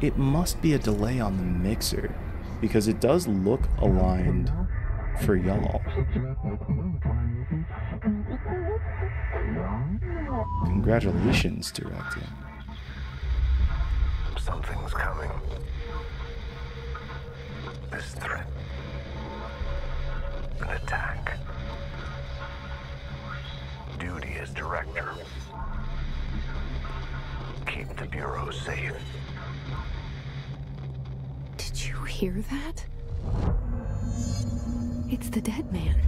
It must be a delay on the mixer, because it does look aligned for y'all. Congratulations, directing. Something's coming. This threat. An attack. Duty as director. Keep the Bureau safe. Did you hear that? It's the dead man.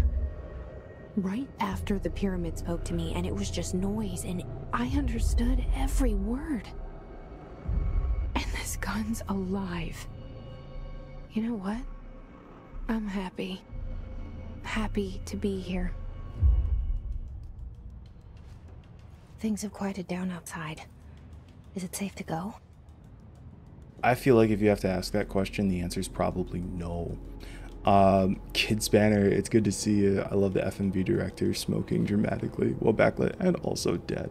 Right after the pyramid spoke to me, and it was just noise, and I understood every word. And this gun's alive. You know what? I'm happy. Happy to be here. Things have quieted down outside. Is it safe to go? I feel like if you have to ask that question, the answer is probably no. Kid Spanner, it's good to see you. I love the FMV director smoking dramatically while backlit and also dead.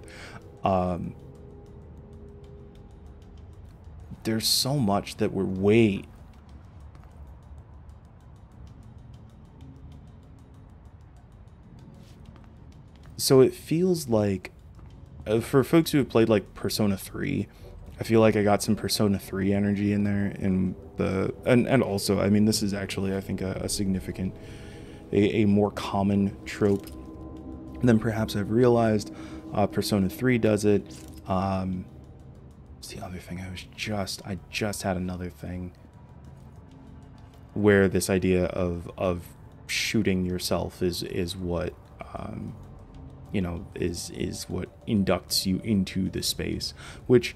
There's so much that we're wait. So it feels like, for folks who have played like Persona 3, I feel like I got some Persona 3 energy in there, and also, I mean, this is actually, I think, a significant, a more common trope than perhaps I've realized. Persona 3 does it. What's the other thing? I just had another thing where this idea of shooting yourself is what, you know, is what inducts you into the space, which,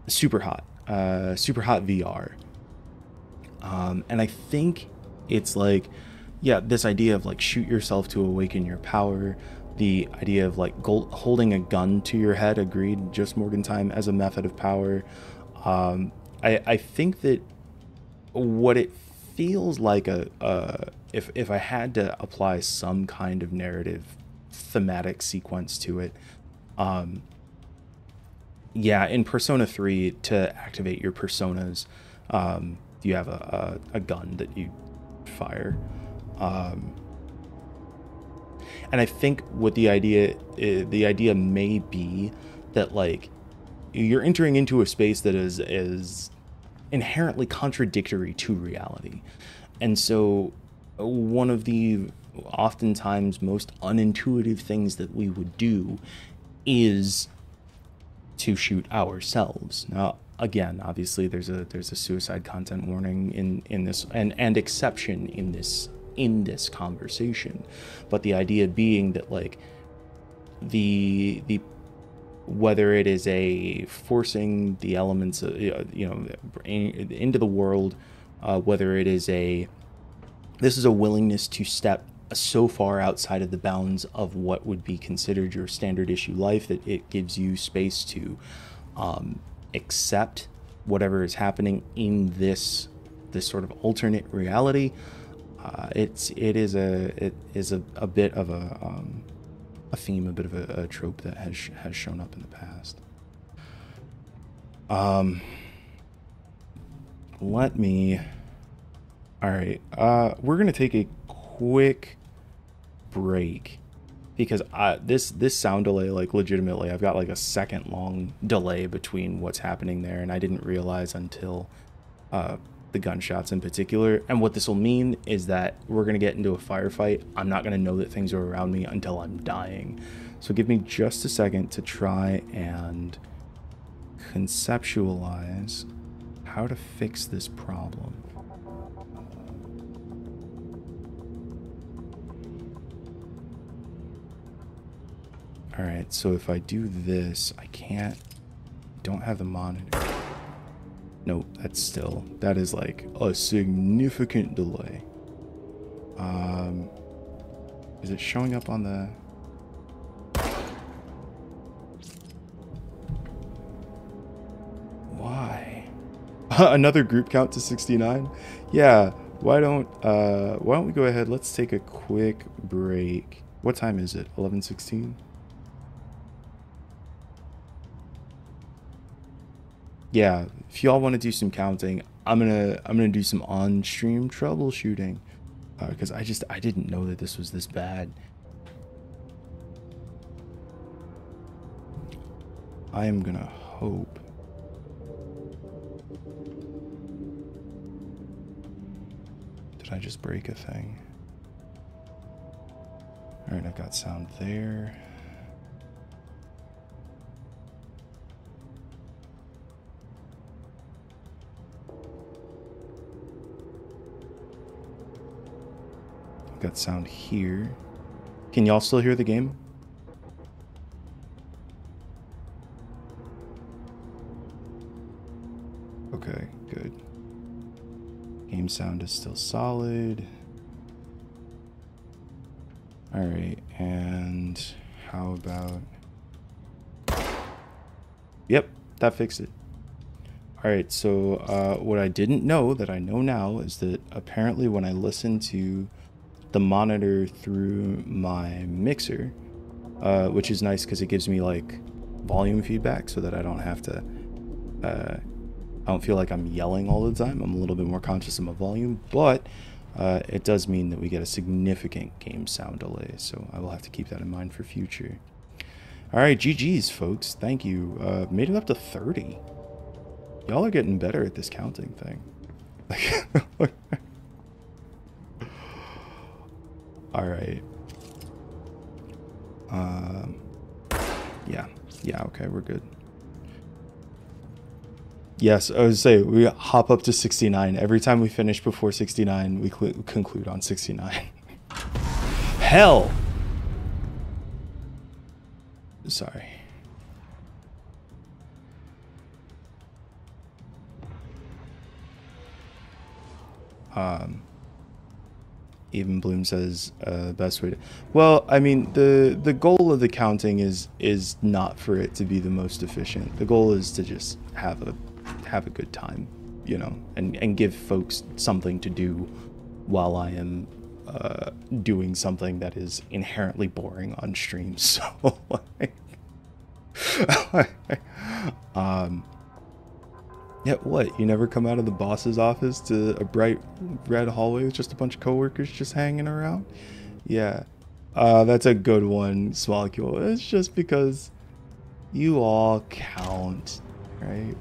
super hot VR. And I think it's like, yeah, this idea of like shoot yourself to awaken your power, the idea of like holding a gun to your head, agreed, just Morgan time, as a method of power. I think that what it feels like if I had to apply some kind of narrative thematic sequence to it, yeah, in Persona 3, to activate your personas, you have a gun that you fire. And I think what the idea may be that like you're entering into a space that is inherently contradictory to reality. And so one of the oftentimes most unintuitive things that we would do is to shoot ourselves. Now, again, obviously there's a suicide content warning in this and exception in this conversation, but the idea being that like the whether it is a forcing the elements of, you know, into the world, whether it is this is a willingness to step so far outside of the bounds of what would be considered your standard issue life that it gives you space to accept whatever is happening in this sort of alternate reality. It is a bit of a theme, a bit of a trope that has shown up in the past. All right, we're gonna take a quick break because this sound delay, like legitimately, I've got like a second long delay between what's happening there, and I didn't realize until the gunshots in particular. And what this will mean is that we're gonna get into a firefight. I'm not gonna know that things are around me until I'm dying. So give me just a second to try and conceptualize how to fix this problem. All right, so if I do this, don't have the monitor. Nope, that is like a significant delay. Is it showing up on the... Why? Another group count to 69? Yeah, why don't we go ahead, let's take a quick break. What time is it? 11:16? yeah, if y'all want to do some counting, I'm gonna do some on-stream troubleshooting, because I didn't know that this was this bad. I am gonna hope. Did I just break a thing? All right, I've got sound there. I've got sound here. Can y'all still hear the game? Okay, good. Game sound is still solid. All right, and how about... Yep, that fixed it. All right, so what I didn't know that I know now is that apparently when I listen to the monitor through my mixer, which is nice because it gives me like volume feedback so that I don't have to, I don't feel like I'm yelling all the time. I'm a little bit more conscious of my volume, but it does mean that we get a significant game sound delay, so I will have to keep that in mind for future. All right, GG's, folks. Thank you. Made it up to 30. Y'all are getting better at this counting thing. All right. Yeah, okay, we're good. Yes, I would say we hop up to 69. Every time we finish before 69, we conclude on 69. Hell! Sorry. Even Bloom says best way to... Well, I mean, the goal of the counting is not for it to be the most efficient. The goal is to just have a good time, you know, and give folks something to do while I am doing something that is inherently boring on stream. So like, yeah, what? You never come out of the boss's office to a bright red hallway with just a bunch of coworkers just hanging around? Yeah. That's a good one, Smolcule. It's just because you all count, right?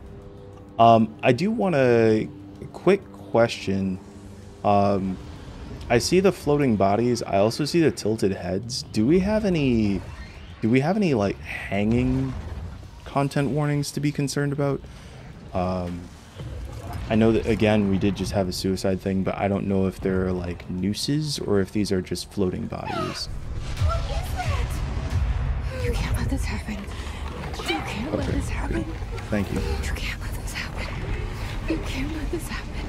I do want a quick question. I see the floating bodies. I also see the tilted heads. Do we have any like hanging content warnings to be concerned about? I know that, again, we did just have a suicide thing, but I don't know if they're like nooses or if these are just floating bodies. What is that? You can't let this happen. You can't let this happen. Thank you. You can't let this happen. You can't let this happen.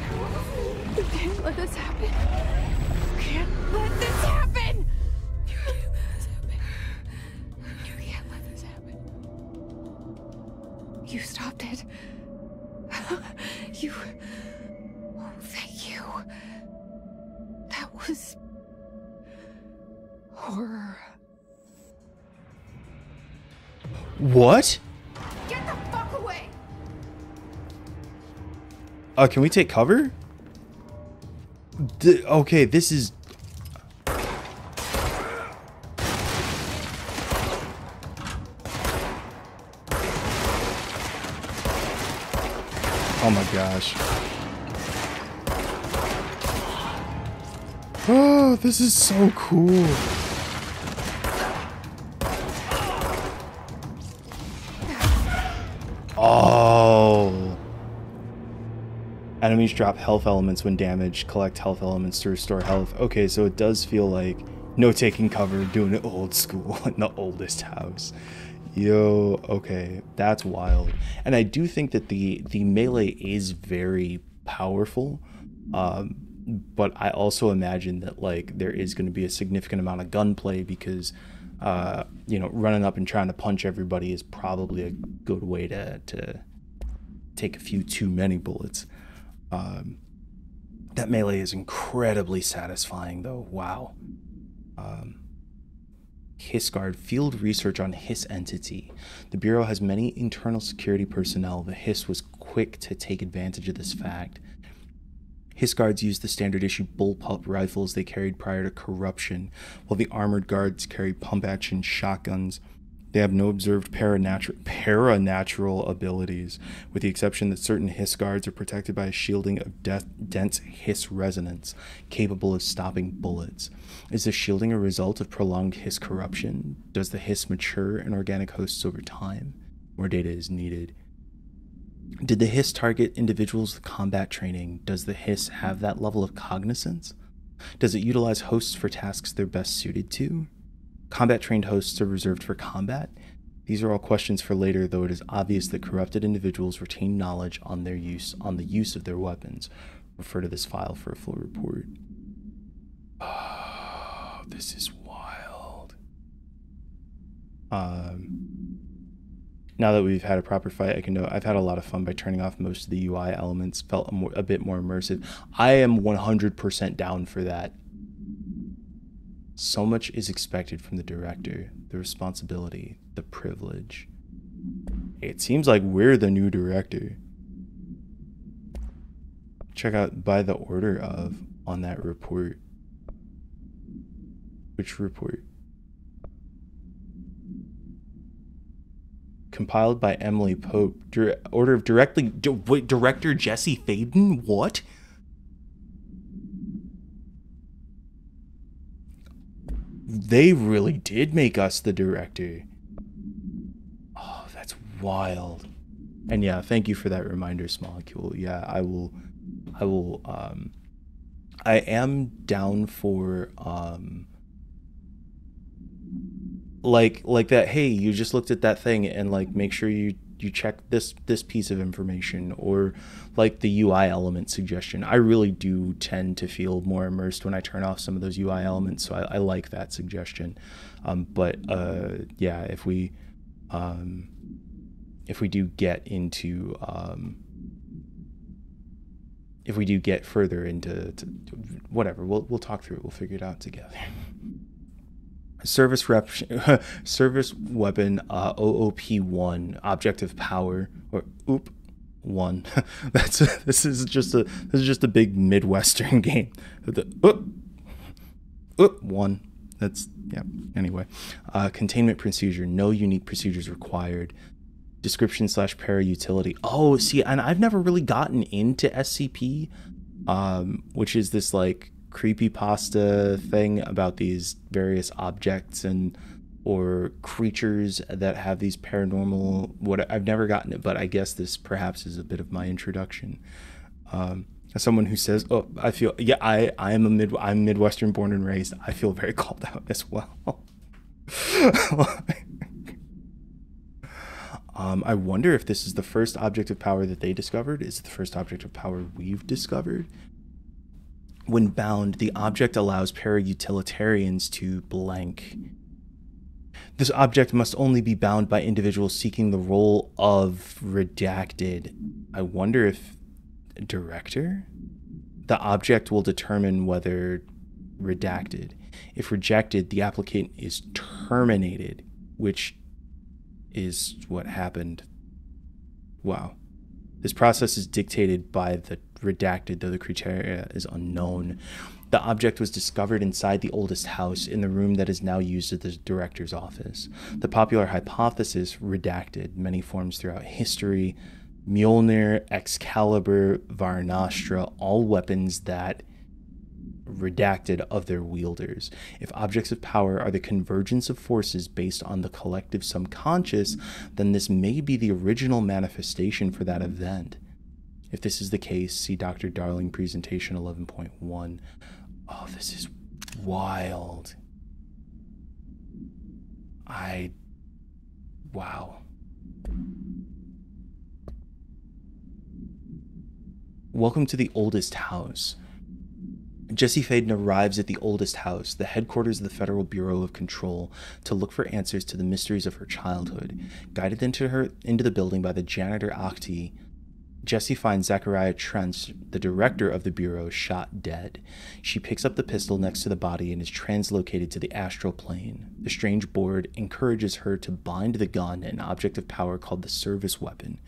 You can't let this happen. You can't let this happen. You can't let this happen. You can't let this happen. You stopped it. You... Oh, thank you. That was... horror. What? Get the fuck away! Can we take cover? Okay, this is... Oh my gosh. Oh, this is so cool. Oh. Enemies drop health elements when damaged. Collect health elements to restore health. Okay, so it does feel like no taking cover, doing it old school in the oldest house. Yo, okay, that's wild. And I do think that the melee is very powerful, but I also imagine that like there is going to be a significant amount of gunplay because you know, running up and trying to punch everybody is probably a good way to take a few too many bullets. That melee is incredibly satisfying though. Wow. HISGuard, field research on HIS entity. The Bureau has many internal security personnel. The HIS was quick to take advantage of this fact. HIS guards used the standard issue bullpup rifles they carried prior to corruption, while the armored guards carried pump-action shotguns. They have no observed paranatural abilities, with the exception that certain HIS guards are protected by a shielding of dense HIS resonance, capable of stopping bullets. Is this shielding a result of prolonged HIS corruption? Does the HIS mature in organic hosts over time? More data is needed. Did the HIS target individuals with combat training? Does the HIS have that level of cognizance? Does it utilize hosts for tasks they're best suited to? Combat-trained hosts are reserved for combat? These are all questions for later, though it is obvious that corrupted individuals retain knowledge on the use of their weapons. Refer to this file for a full report. Oh, this is wild. Now that we've had a proper fight, I can know I've had a lot of fun by turning off most of the UI elements, felt a bit more immersive. I am 100% down for that. So much is expected from the director, the responsibility, the privilege. It seems like we're the new director. Check out by the order of on that report. Which report? Compiled by Emily Pope. Order of Director Jesse Faden? What? They really did make us the director. Oh, that's wild. And yeah, thank you for that reminder, Smolecule. Yeah, I am down for like that, hey, you just looked at that thing and like make sure you check this piece of information, or like the UI element suggestion. I really do tend to feel more immersed when I turn off some of those UI elements, so I like that suggestion. But yeah, if we do get into if we do get further into whatever, we'll talk through it. We'll figure it out together. Service weapon OOP1, object of power, or OOP1. This is just a big Midwestern game. The OOP1. That's yeah. Anyway, containment procedure. No unique procedures required. Description / para utility. Oh, see, and I've never really gotten into SCP, which is this like creepypasta thing about these various objects or creatures that have these paranormal. I've never gotten it, but I guess this perhaps is a bit of my introduction. As someone who says, "Oh, I feel yeah, I'm Midwestern born and raised," I feel very called out as well. I wonder if this is the first object of power that they discovered. Is it the first object of power we've discovered? When bound, the object allows para-utilitarians to blank. This object must only be bound by individuals seeking the role of redacted. I wonder if director? The object will determine whether redacted. If rejected, the applicant is terminated, which is what happened. Wow. This process is dictated by the redacted, though the criteria is unknown. The object was discovered inside the oldest house in the room that is now used as the director's office. The popular hypothesis, redacted, many forms throughout history, Mjolnir, Excalibur, Varnastra, all weapons that redacted of their wielders. If objects of power are the convergence of forces based on the collective subconscious, then this may be the original manifestation for that event. If this is the case, see Dr. Darling presentation 11.1. Oh, this is wild. Wow. Welcome to the oldest house. Jesse Faden arrives at the oldest house, the headquarters of the Federal Bureau of Control, to look for answers to the mysteries of her childhood. Guided into the building by the janitor Akhti, Jessie finds Zachariah Trench, the director of the Bureau, shot dead. She picks up the pistol next to the body and is translocated to the astral plane. The strange board encourages her to bind the gun, an object of power called the service weapon.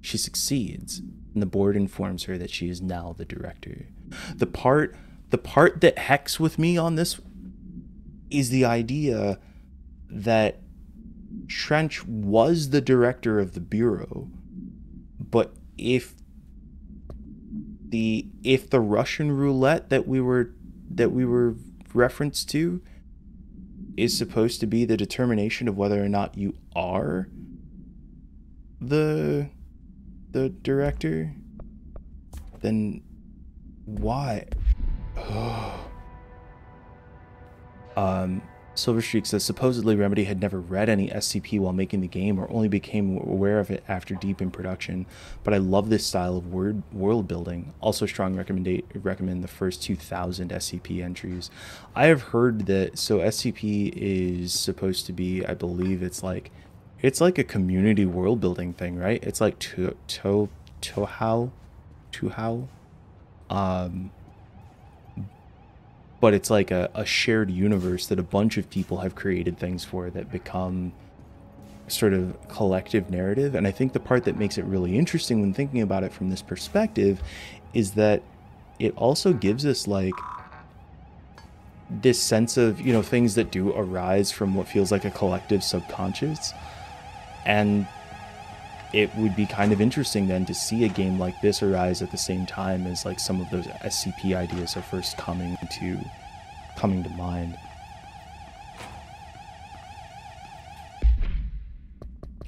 She succeeds, and the board informs her that she is now the director. The part that hecks with me on this is the idea that Trench was the director of the Bureau, but if the Russian roulette that we were referenced to is supposed to be the determination of whether or not you are the director, then why? Silverstreak says supposedly Remedy had never read any SCP while making the game or only became aware of it after deep in production, but I love this style of world building. Also strong recommend the first 2,000 SCP entries. I have heard that, so SCP is supposed to be, I believe it's like a community world building thing, right? It's like Touhou. But it's like a shared universe that a bunch of people have created things for that become sort of collective narrative. And I think the part that makes it really interesting when thinking about it from this perspective is that it also gives us like this sense of, you know, things that do arise from what feels like a collective subconscious. And it would be kind of interesting then to see a game like this arise at the same time as like some of those SCP ideas are first coming to mind.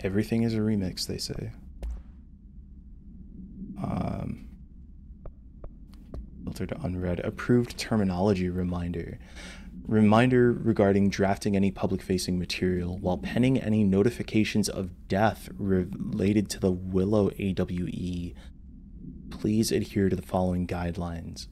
Everything is a remix, they say. Filter to unread. Approved terminology reminder. Reminder regarding drafting any public-facing material while penning any notifications of death related to the Willow AWE. Please adhere to the following guidelines.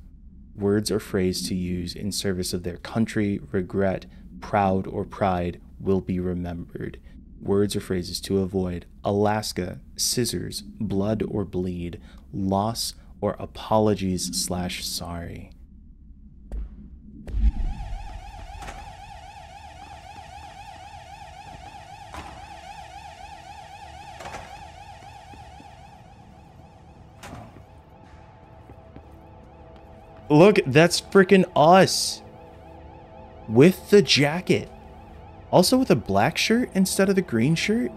Words or phrase to use in service of their country, regret, proud, or pride will be remembered. Words or phrases to avoid: Alaska, scissors, blood or bleed, loss, or apologies/sorry. Look, that's freaking us. With the jacket. Also with a black shirt instead of the green shirt.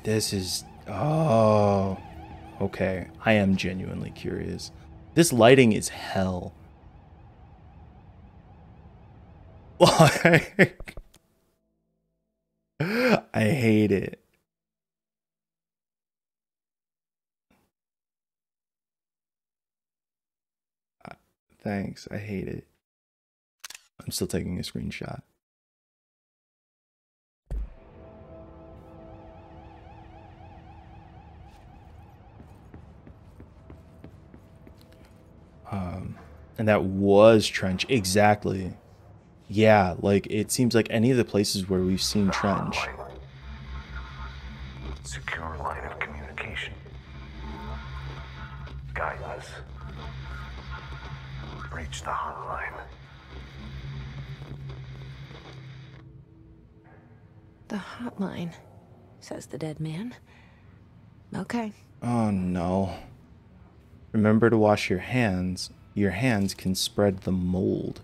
This is... Oh. Okay. I am genuinely curious. This lighting is hell. I hate it. Thanks, I hate it. I'm still taking a screenshot. And that was Trench, exactly. Yeah, like it seems like any of the places where we've seen Trench. Secure line of communication. Guidance. Reach the hotline. The hotline, says the dead man. Okay. Oh no. Remember to wash your hands. Your hands can spread the mold.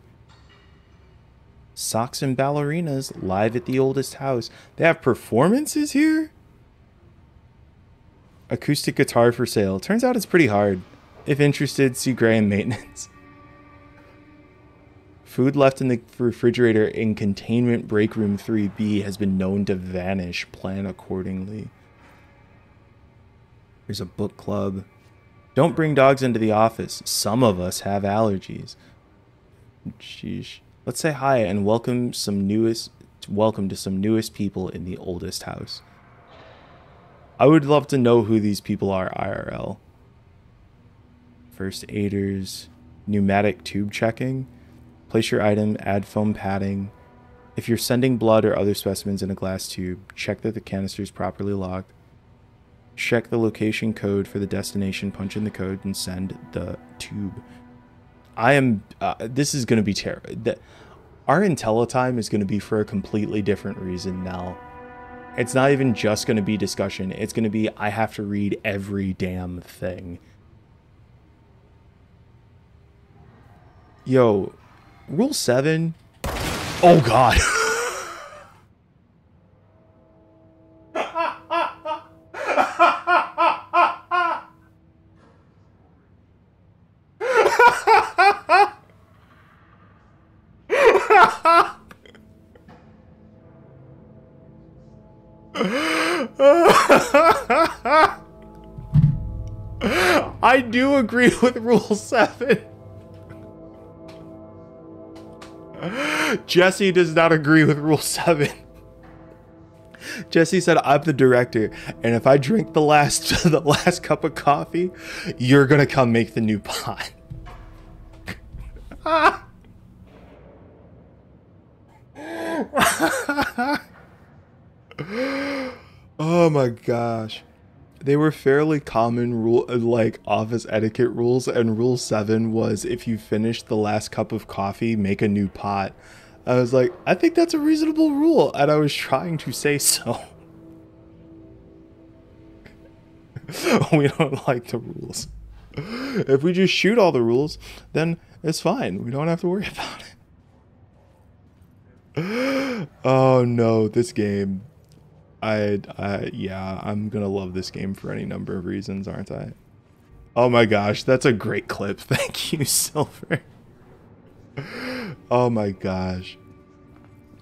Socks and ballerinas live at the oldest house. They have performances here? Acoustic guitar for sale. Turns out it's pretty hard. If interested, see Graham Maintenance. Food left in the refrigerator in containment break room 3B has been known to vanish. Plan accordingly. There's a book club. Don't bring dogs into the office. Some of us have allergies. Sheesh. Let's say hi and welcome to some newest people in the oldest house. I would love to know who these people are IRL. First aiders. Pneumatic tube checking. Place your item, add foam padding. If you're sending blood or other specimens in a glass tube, check that the canister is properly locked. Check the location code for the destination, punch in the code, and send the tube. I am... this is going to be terrible. Our Intelligame is going to be for a completely different reason now. It's not even just going to be discussion. It's going to be, I have to read every damn thing. Yo, Rule 7... Oh, God. I do agree with Rule 7. Jesse does not agree with Rule 7. Jesse said, I'm the director, and if I drink the last cup of coffee, you're gonna come make the new pot. Oh my gosh. They were fairly common office etiquette rules, and Rule 7 was if you finish the last cup of coffee, make a new pot. I was like, I think that's a reasonable rule, and I was trying to say so. We don't like the rules. If we just shoot all the rules, then it's fine. We don't have to worry about it. Oh no, this game. Yeah, I'm gonna love this game for any number of reasons, aren't I? Oh my gosh, that's a great clip. Thank you, Silver. Oh my gosh.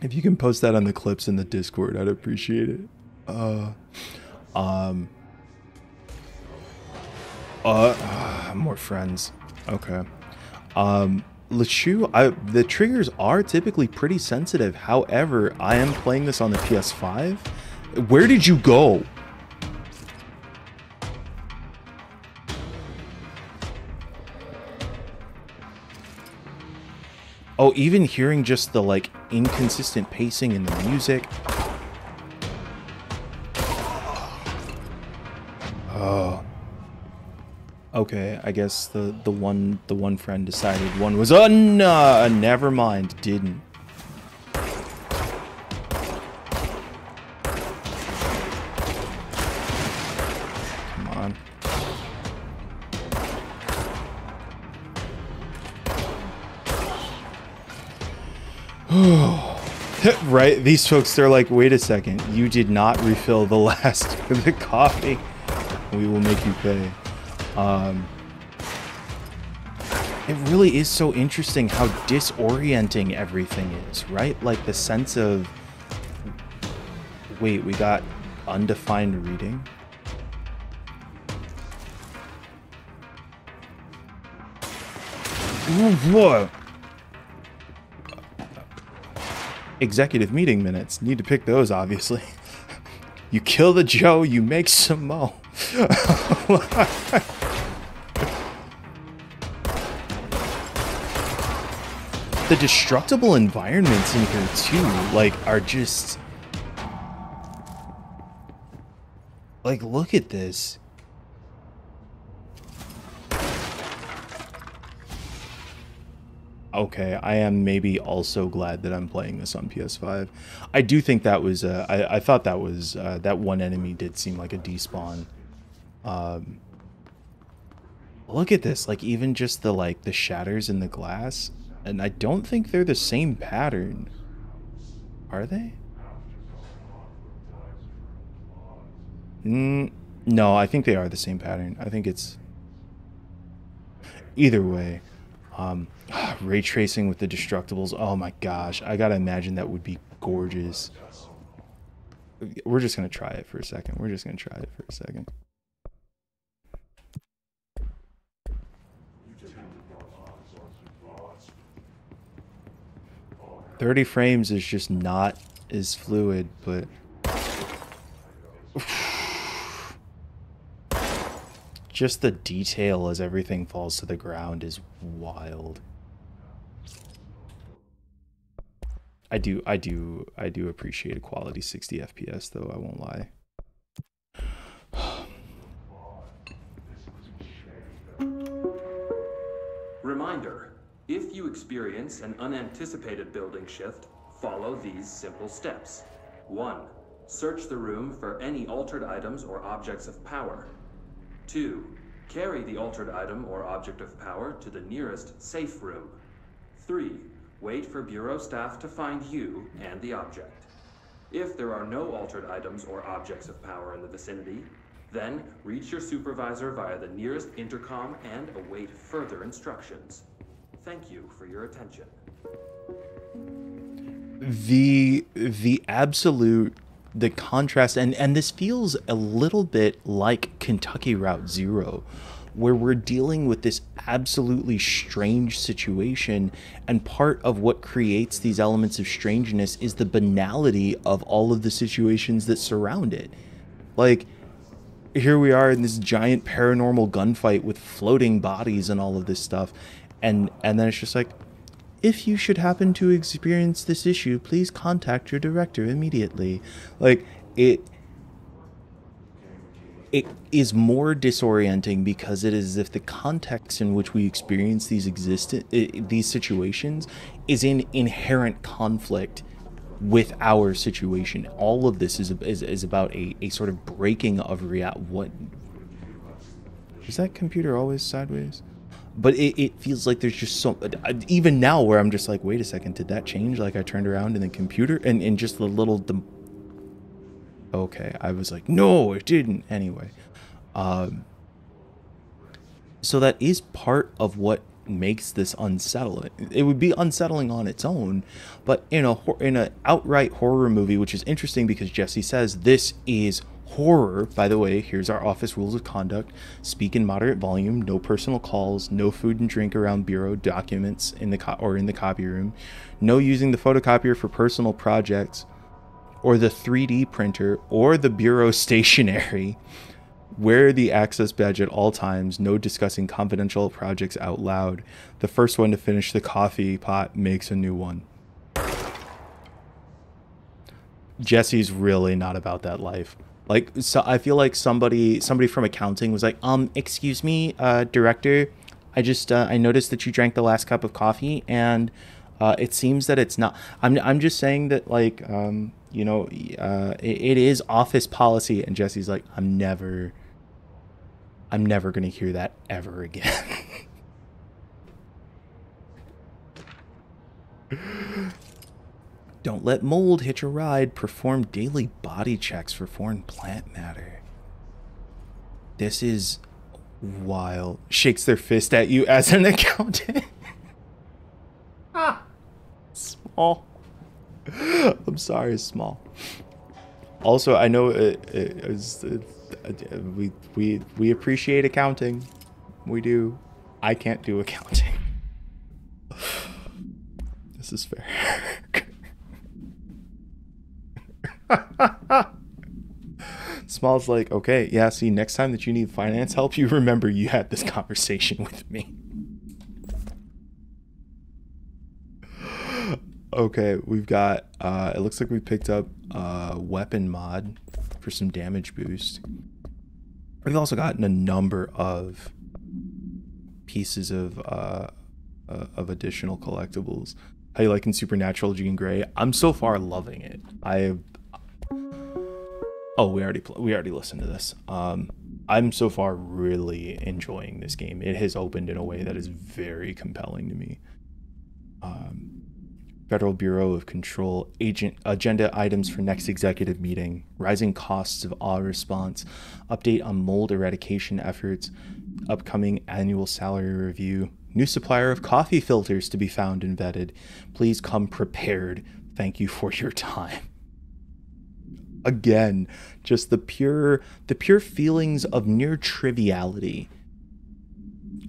If you can post that on the clips in the Discord, I'd appreciate it. More friends. Okay. LeChou, the triggers are typically pretty sensitive. However, I am playing this on the PS5. Where did you go? Oh, even hearing just the, like, inconsistent pacing in the music. Oh. Okay, I guess the one friend decided one was never mind, didn't. Come on. Right, these folks, they're like, wait a second, you did not refill the last of the coffee. We will make you pay. It really is so interesting how disorienting everything is, right? Like the sense of, wait, we got undefined reading. Ooh, whoa. Executive meeting minutes. Need to pick those, obviously. You kill the Joe, you make some mo. The destructible environments in here too, like, are just... Like, look at this. Okay, I am maybe also glad that I'm playing this on PS5. I do think that was, I thought that was, that one enemy did seem like a despawn. Look at this, like, even just the, like, the shatters in the glass. And I don't think they're the same pattern. Are they? No, I think they are the same pattern. I think it's... Either way. Ray tracing with the destructibles. Oh my gosh. I gotta imagine that would be gorgeous. We're just gonna try it for a second. 30 frames is just not as fluid, but... Just the detail as everything falls to the ground is wild. I do appreciate a quality 60 FPS though, I won't lie. Reminder, if you experience an unanticipated building shift, follow these simple steps. 1. Search the room for any altered items or objects of power. 2. Carry the altered item or object of power to the nearest safe room. 3. Wait for Bureau staff to find you and the object. If there are no altered items or objects of power in the vicinity, then reach your supervisor via the nearest intercom and await further instructions. Thank you for your attention. The absolute, the contrast, and this feels a little bit like Kentucky Route Zero, where we're dealing with this absolutely strange situation, and part of what creates these elements of strangeness is the banality of all of the situations that surround it. Like, here we are in this giant paranormal gunfight with floating bodies and all of this stuff, and then it's just like, if you should happen to experience this issue, please contact your director immediately. Like, it is more disorienting because it is as if the context in which we experience these situations is in inherent conflict with our situation. All of this is about a sort of breaking of what is that computer always sideways? But it feels like there's just so, even now where I'm just like, wait a second, did that change? Like I turned around and the computer and just the little, okay, I was like, no, it didn't. Anyway, so that is part of what makes this unsettling. It would be unsettling on its own, but in a outright horror movie, which is interesting because Jesse says this is horror. By the way, here's our office rules of conduct: speak in moderate volume, no personal calls, no food and drink around bureau documents in the copy room, no using the photocopier for personal projects or the 3D printer or the bureau stationery. Wear the access badge at all times. No discussing confidential projects out loud. The first one to finish the coffee pot makes a new one. Jesse's really not about that life. Like, so I feel like somebody from accounting was like, excuse me, director, I noticed that you drank the last cup of coffee, and it seems that it's not. I'm just saying that, like, it is office policy. And Jesse's like, I'm never gonna hear that ever again. Don't let mold hitch a ride. Perform daily body checks for foreign plant matter. This is wild. Shakes their fist at you as an accountant. Small. I'm sorry, small. Also, I know we appreciate accounting. We do. I can't do accounting. This is fair. Small's like, okay, yeah, see, next time that you need finance help, you remember you had this conversation with me. Okay, we've got, it looks like we picked up a weapon mod for some damage boost. We've also gotten a number of pieces of additional collectibles. How you liking Supernatural Jean Grey? I'm so far loving it. Oh, we already listened to this. I'm so far really enjoying this game. It has opened in a way that is very compelling to me. Federal Bureau of Control agenda items for next executive meeting. Rising costs of awe response. Update on mold eradication efforts. Upcoming annual salary review. New supplier of coffee filters to be found and vetted. Please come prepared. Thank you for your time. Again, just the pure feelings of near triviality.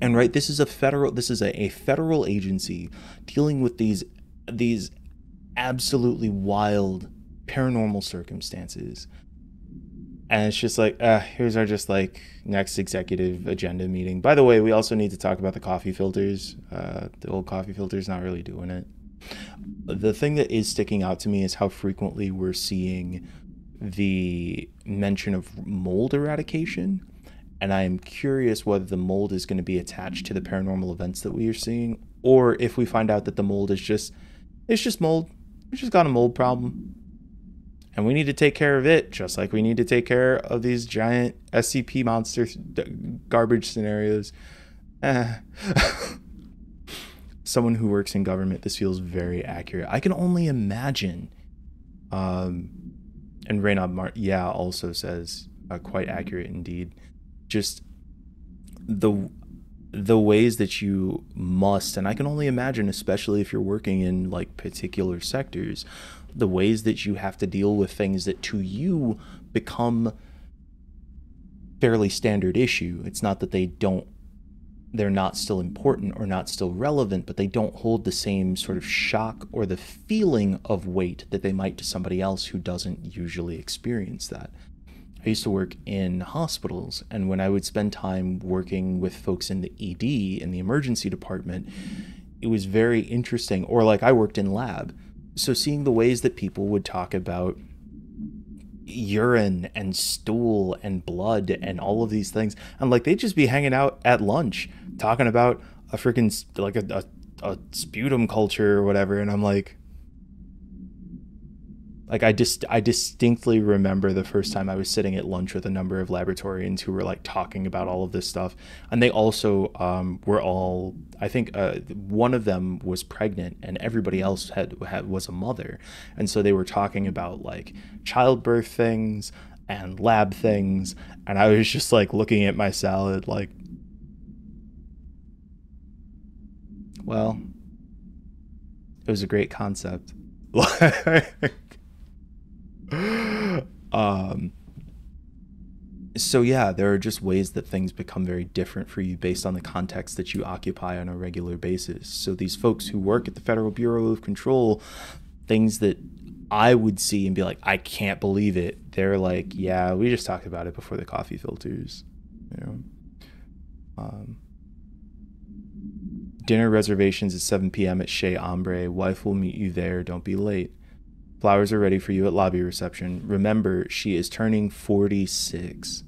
And right, this is a federal agency dealing with these absolutely wild paranormal circumstances. And it's just like, here's our just like next executive agenda meeting. By the way, we also need to talk about the coffee filters. The old coffee filter's not really doing it. the thing that is sticking out to me is how frequently we're seeing the mention of mold eradication. And I'm curious whether the mold is going to be attached to the paranormal events that we are seeing, or if we find out that the mold is just, it's just mold. We just got a mold problem. And we need to take care of it, just like we need to take care of these giant SCP monster garbage scenarios. Someone who works in government, this feels very accurate. I can only imagine. And Reynald also says, quite accurate indeed. Just the ways that you must, and I can only imagine, especially if you're working in like particular sectors, the ways that you have to deal with things that to you become fairly standard issue. It's not that they're not still important or not still relevant, but they don't hold the same sort of shock or the feeling of weight that they might to somebody else who doesn't usually experience that. I used to work in hospitals, and when I would spend time working with folks in the ED, in the emergency department, it was very interesting. Or like I worked in lab, so seeing the ways that people would talk about urine and stool and blood and all of these things, and like they'd just be hanging out at lunch talking about a freaking like a sputum culture or whatever, and I'm like I distinctly remember the first time I was sitting at lunch with a number of laboratorians who were like talking about all of this stuff. And they also were all, I think one of them was pregnant and everybody else was a mother. And so they were talking about like childbirth things and lab things. And I was just like looking at my salad like, well, it was a great concept. So yeah, there are just ways that things become very different for you based on the context that you occupy on a regular basis. So these folks who work at the Federal Bureau of Control, things that I would see and be like, I can't believe it. They're like, yeah, we just talked about it before the coffee filters, you know. Dinner reservations at 7 p.m. at Chez Ombre. Wife will meet you there. Don't be late. Flowers are ready for you at lobby reception. Remember, she is turning 46.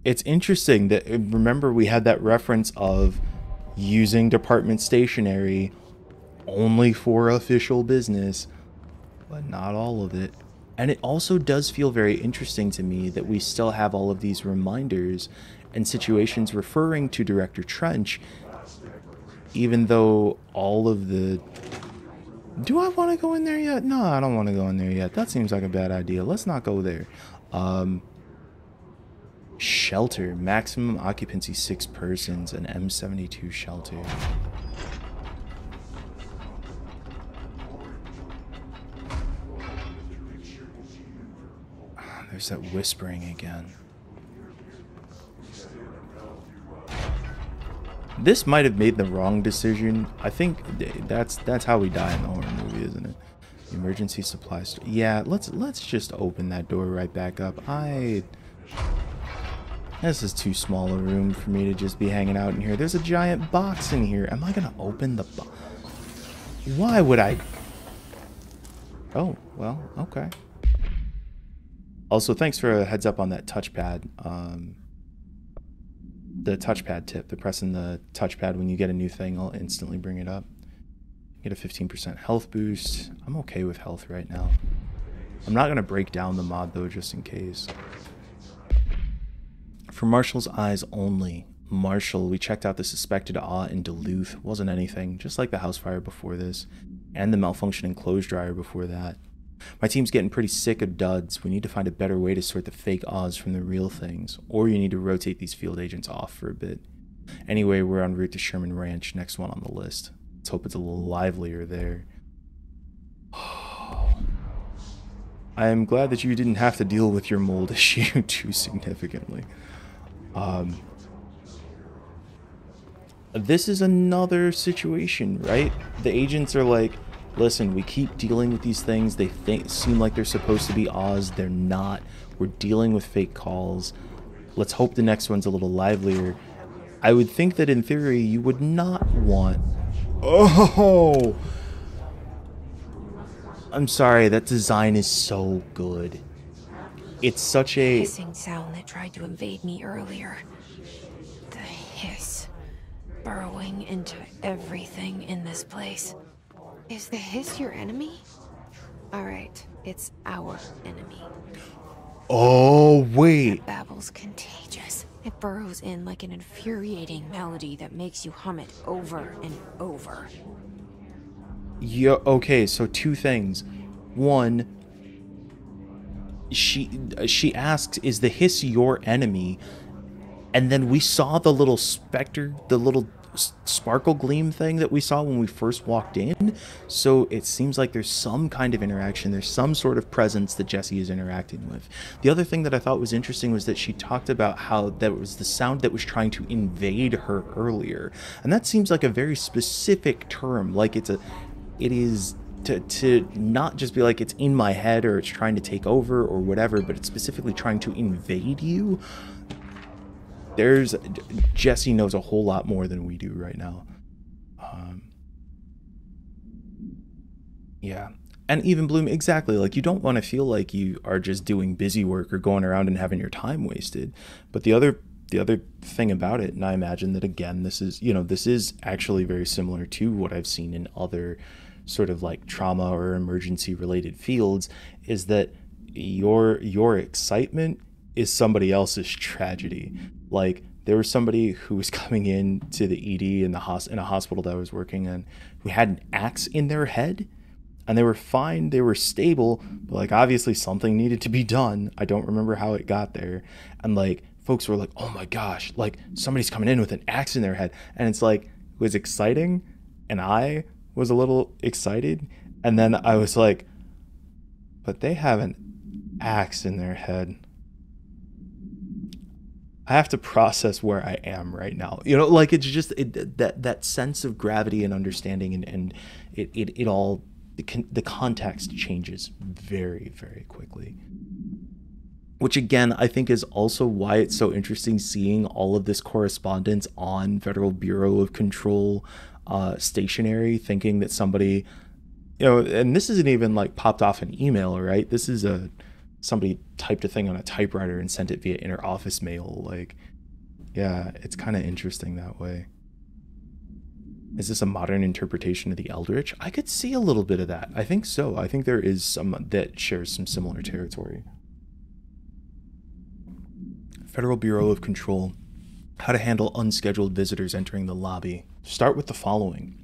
It's interesting that, remember, we had that reference of using department stationery only for official business, but not all of it. And it also does feel very interesting to me that we still have all of these reminders and situations referring to Director Trench, even though all of the... Do I want to go in there yet? No, I don't want to go in there yet. That seems like a bad idea. Let's not go there. Shelter. Maximum occupancy 6 persons. An M72 shelter. There's that whispering again. This might have made the wrong decision. I think that's how we die in the horror movie, isn't it? Emergency supply store. Yeah, let's just open that door right back up. This is too small a room for me to just be hanging out in here. There's a giant box in here. Am I gonna open the box? Why would I? Oh, well, okay. Also, thanks for a heads up on that touchpad. The touchpad tip, the pressing the touchpad when you get a new thing, I'll instantly bring it up. Get a 15% health boost. I'm okay with health right now. I'm not going to break down the mod though, just in case. For Marshall's eyes only. Marshall, we checked out the suspected awe in Duluth. Wasn't anything, just like the house fire before this, and the malfunctioning clothes dryer before that. My team's getting pretty sick of duds. We need to find a better way to sort the fake Oz from the real things, or you need to rotate these field agents off for a bit. Anyway, we're en route to Sherman Ranch, next one on the list. Let's hope it's a little livelier there. I am glad that you didn't have to deal with your mold issue too significantly. This is another situation, right? The agents are like, listen, we keep dealing with these things. They seem like they're supposed to be Oz. They're not. We're dealing with fake calls. Let's hope the next one's a little livelier. I would think that in theory you would not want... Oh! I'm sorry, that design is so good. It's such a... hissing sound that tried to invade me earlier. The hiss. Burrowing into everything in this place. Is the hiss your enemy? Alright, it's our enemy. Oh, wait. That babble's contagious. It burrows in like an infuriating melody that makes you hum it over and over. Yeah, okay, so two things. One, she asks, is the hiss your enemy? And then we saw the little specter, the little sparkle gleam thing that we saw when we first walked in. So it seems like there's some kind of interaction. There's some sort of presence that Jessie is interacting with. The other thing that I thought was interesting was that she talked about how that was the sound that was trying to invade her earlier. And that seems like a very specific term. Like it is to not just be like it's in my head or it's trying to take over or whatever, but it's specifically trying to invade you. Jessie knows a whole lot more than we do right now. Yeah. And even Bloom, exactly, like you don't want to feel like you are just doing busy work or going around and having your time wasted. But the other thing about it, and I imagine that again, this is actually very similar to what I've seen in other sort of like trauma or emergency related fields, is that your excitement is somebody else's tragedy. Like there was somebody who was coming in to the ED in a hospital that I was working in who had an axe in their head, and they were fine, they were stable, but like obviously something needed to be done. I don't remember how it got there. And like folks were like, oh my gosh, like somebody's coming in with an axe in their head. And it's like, it was exciting, and I was a little excited, and then I was like, but they have an axe in their head. I have to process where I am right now. Like it's just that sense of gravity and understanding, and it all, the context changes very, very quickly. Which again, I think is also why it's so interesting seeing all of this correspondence on Federal Bureau of Control stationery, thinking that somebody, and this isn't even like popped off an email, right? This is somebody typed a thing on a typewriter and sent it via inter-office mail. Like, yeah, it's kind of interesting that way. Is this a modern interpretation of the Eldritch? I could see a little bit of that. I think so. I think there is some that shares some similar territory. Federal Bureau of Control. How to handle unscheduled visitors entering the lobby. Start with the following.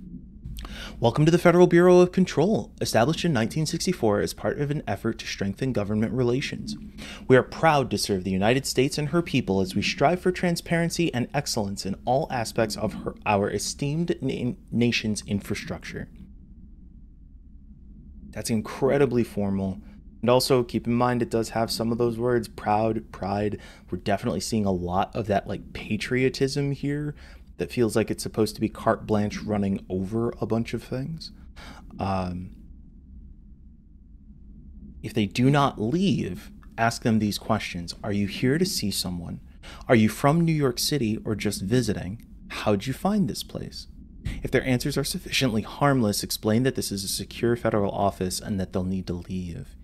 Welcome to the Federal Bureau of Control, established in 1964 as part of an effort to strengthen government relations. We are proud to serve the United States and her people as we strive for transparency and excellence in all aspects of our esteemed nation's infrastructure. That's incredibly formal. And also keep in mind, it does have some of those words, proud, pride. We're definitely seeing a lot of that like patriotism here. That feels like it's supposed to be carte blanche running over a bunch of things. If they do not leave, ask them these questions. Are you here to see someone? Are you from New York City or just visiting? How'd you find this place? If their answers are sufficiently harmless, explain that this is a secure federal office and that they'll need to leave.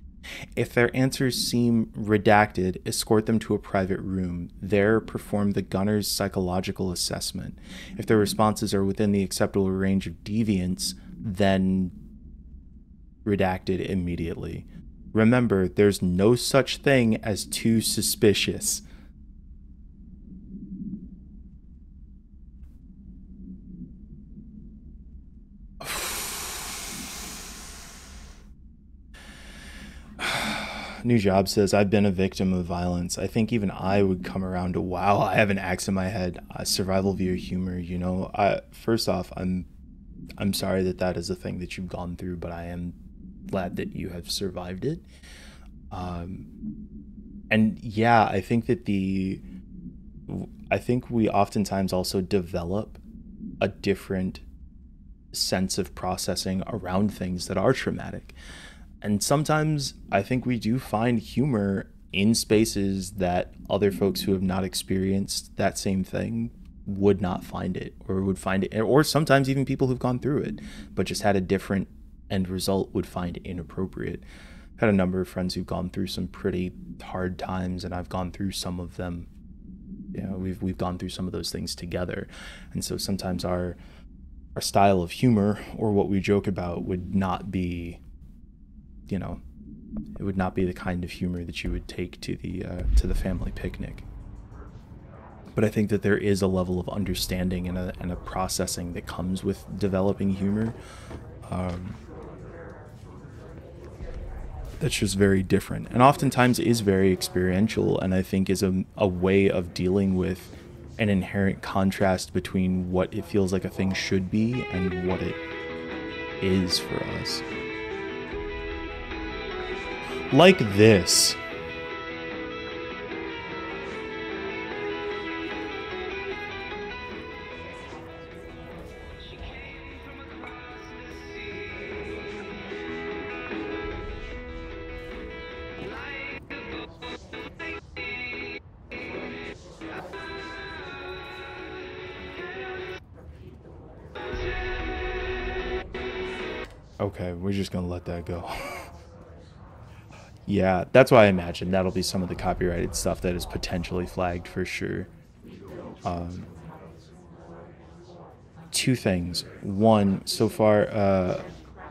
If their answers seem redacted, escort them to a private room. There, perform the gunner's psychological assessment. If their responses are within the acceptable range of deviance, then redact it immediately. Remember, there's no such thing as too suspicious. New Job says, I've been a victim of violence. I think even I would come around to, wow, I have an axe in my head. Survival via humor, First off, I'm sorry that is a thing that you've gone through, but I am glad that you have survived it. And yeah, I think that we oftentimes also develop a different sense of processing around things that are traumatic. And sometimes I think we do find humor in spaces that other folks who have not experienced that same thing would not find it, or would find it, or sometimes even people who've gone through it but just had a different end result would find it inappropriate. I've had a number of friends who've gone through some pretty hard times, and I've gone through some of them. You know, we've gone through some of those things together, and so sometimes our style of humor or what we joke about would not be, you know, it would not be the kind of humor that you would take to the family picnic. But I think that there is a level of understanding and a processing that comes with developing humor, that's just very different, and oftentimes is very experiential, and I think is a way of dealing with an inherent contrast between what it feels like a thing should be and what it is for us. Like this. Okay, we're just gonna let that go. Yeah, that's why I imagine that'll be some of the copyrighted stuff that is potentially flagged for sure. Two things. One, so far,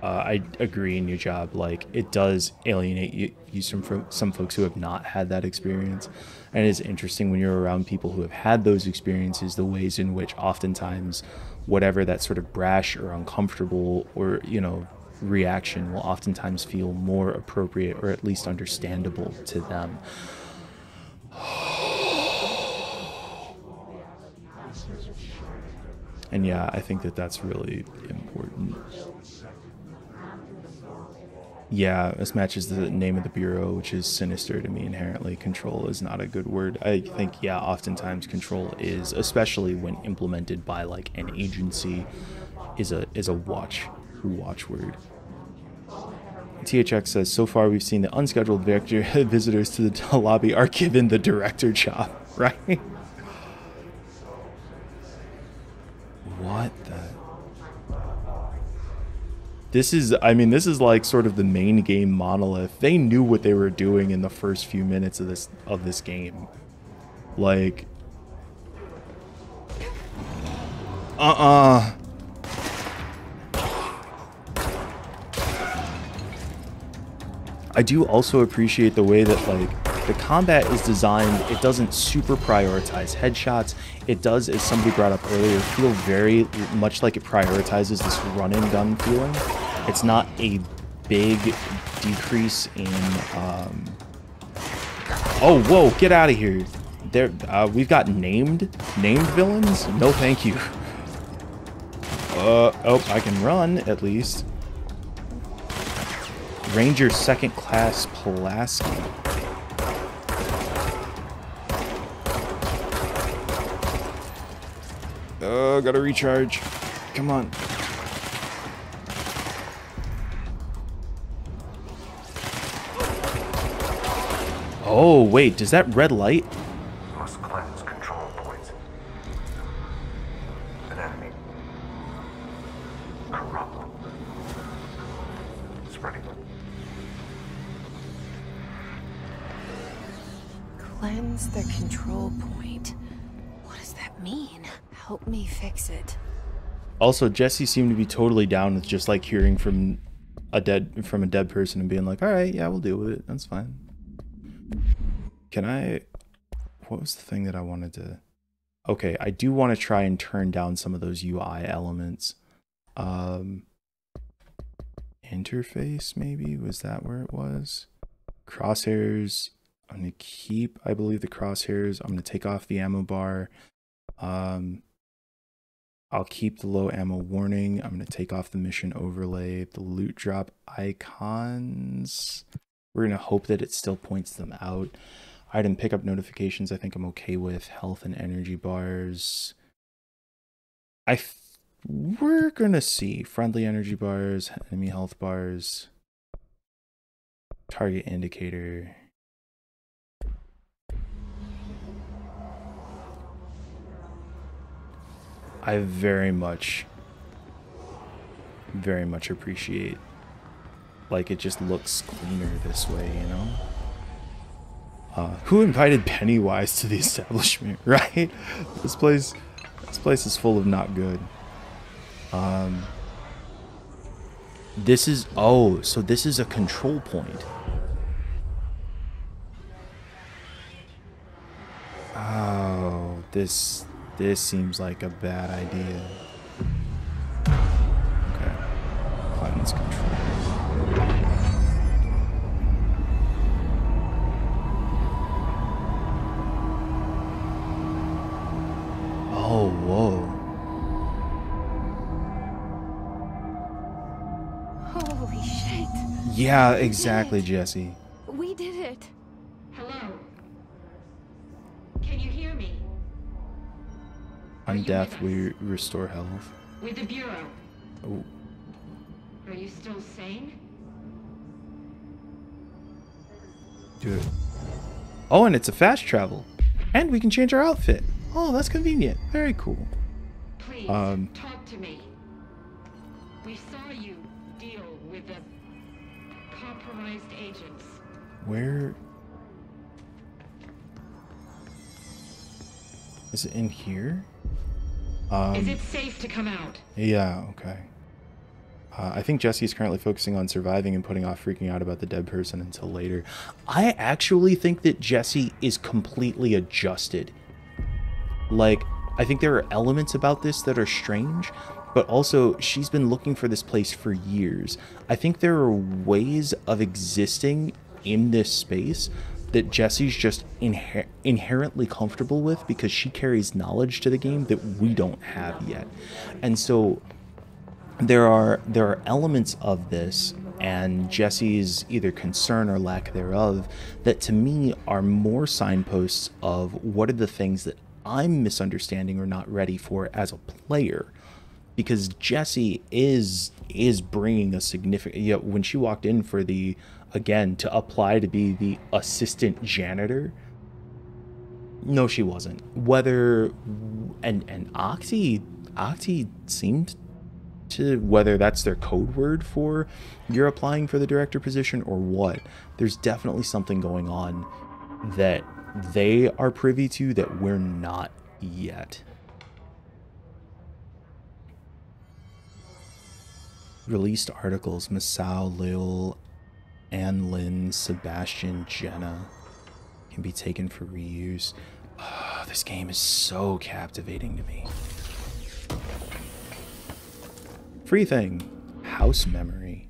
I agree in your job. Like, it does alienate you from some folks who have not had that experience. And it's interesting when you're around people who have had those experiences, the ways in which oftentimes whatever that sort of brash or uncomfortable or, you know, reaction will oftentimes feel more appropriate or at least understandable to them. And yeah, I think that that's really important. Yeah, this matches the name of the bureau, which is sinister to me inherently. Control is not a good word. I think, yeah, oftentimes control is, especially when implemented by like an agency, is a watchword. THX says, so far we've seen the unscheduled visitors to the lobby are given the director job, right? What the? This is, I mean, this is like sort of the main game monolith. They knew what they were doing in the first few minutes of this game. Like, I do also appreciate the way that like the combat is designed. It doesn't super prioritize headshots. It does, as somebody brought up earlier, feel very much like it prioritizes this run and gun feeling. It's not a big decrease in oh, whoa, get out of here. There, we've got named villains? No thank you. Oh, I can run at least. Ranger second class Pulaski. Oh, gotta recharge. Come on. Oh, wait, does that red light? Must cleanse control points. An enemy. Corrupt. Spreading. Cleanse the control point. What does that mean? Help me fix it. Also, Jesse seemed to be totally down with just like hearing from a dead person and being like, all right, yeah, we'll deal with it. That's fine. Can I, what was the thing that I wanted to, okay, I do want to try and turn down some of those UI elements. Interface, maybe, was that where it was? Crosshairs, I'm going to keep, I believe, the crosshairs. I'm going to take off the ammo bar. I'll keep the low ammo warning. I'm going to take off the mission overlay, the loot drop icons. We're going to hope that it still points them out. Item pickup notifications, I think I'm okay with. Health and energy bars. We're going to see. Friendly energy bars, enemy health bars. Target indicator. I very much appreciate, like, it just looks cleaner this way, you know? Who invited Pennywise to the establishment, right? This place is full of not good. This is, oh, so this is a control point. Oh, this seems like a bad idea. Okay. Clemens control. Oh, whoa. Holy shit. Yeah, exactly, Jesse. We did it. Hello? Can you hear me? On death, we restore health. With the Bureau. Oh. Are you still sane? Do it. Oh, and it's a fast travel. And we can change our outfit. Oh, that's convenient. Very cool. Please, talk to me. We saw you deal with the compromised agents. Where is it? In here? Is it safe to come out? Yeah, okay. I think Jesse is currently focusing on surviving and putting off freaking out about the dead person until later. I actually think that Jesse is completely adjusted. Like, I think there are elements about this that are strange, but also she's been looking for this place for years. I think there are ways of existing in this space that Jesse's just inherently comfortable with because she carries knowledge to the game that we don't have yet. And so there are elements of this and Jesse's either concern or lack thereof that to me are more signposts of what are the things that I'm misunderstanding or not ready for as a player. Because Jesse is bringing a significant, you know, when she walked in for the, again, to apply to be the assistant janitor, no, she wasn't. Whether, and Oxy seemed to, whether that's their code word for you're applying for the director position or what, there's definitely something going on that they are privy to that we're not yet. Released articles: Masao, Lil, Ann Lynn, Sebastian, Jenna can be taken for reuse. Oh, this game is so captivating to me. Free thing, house memory.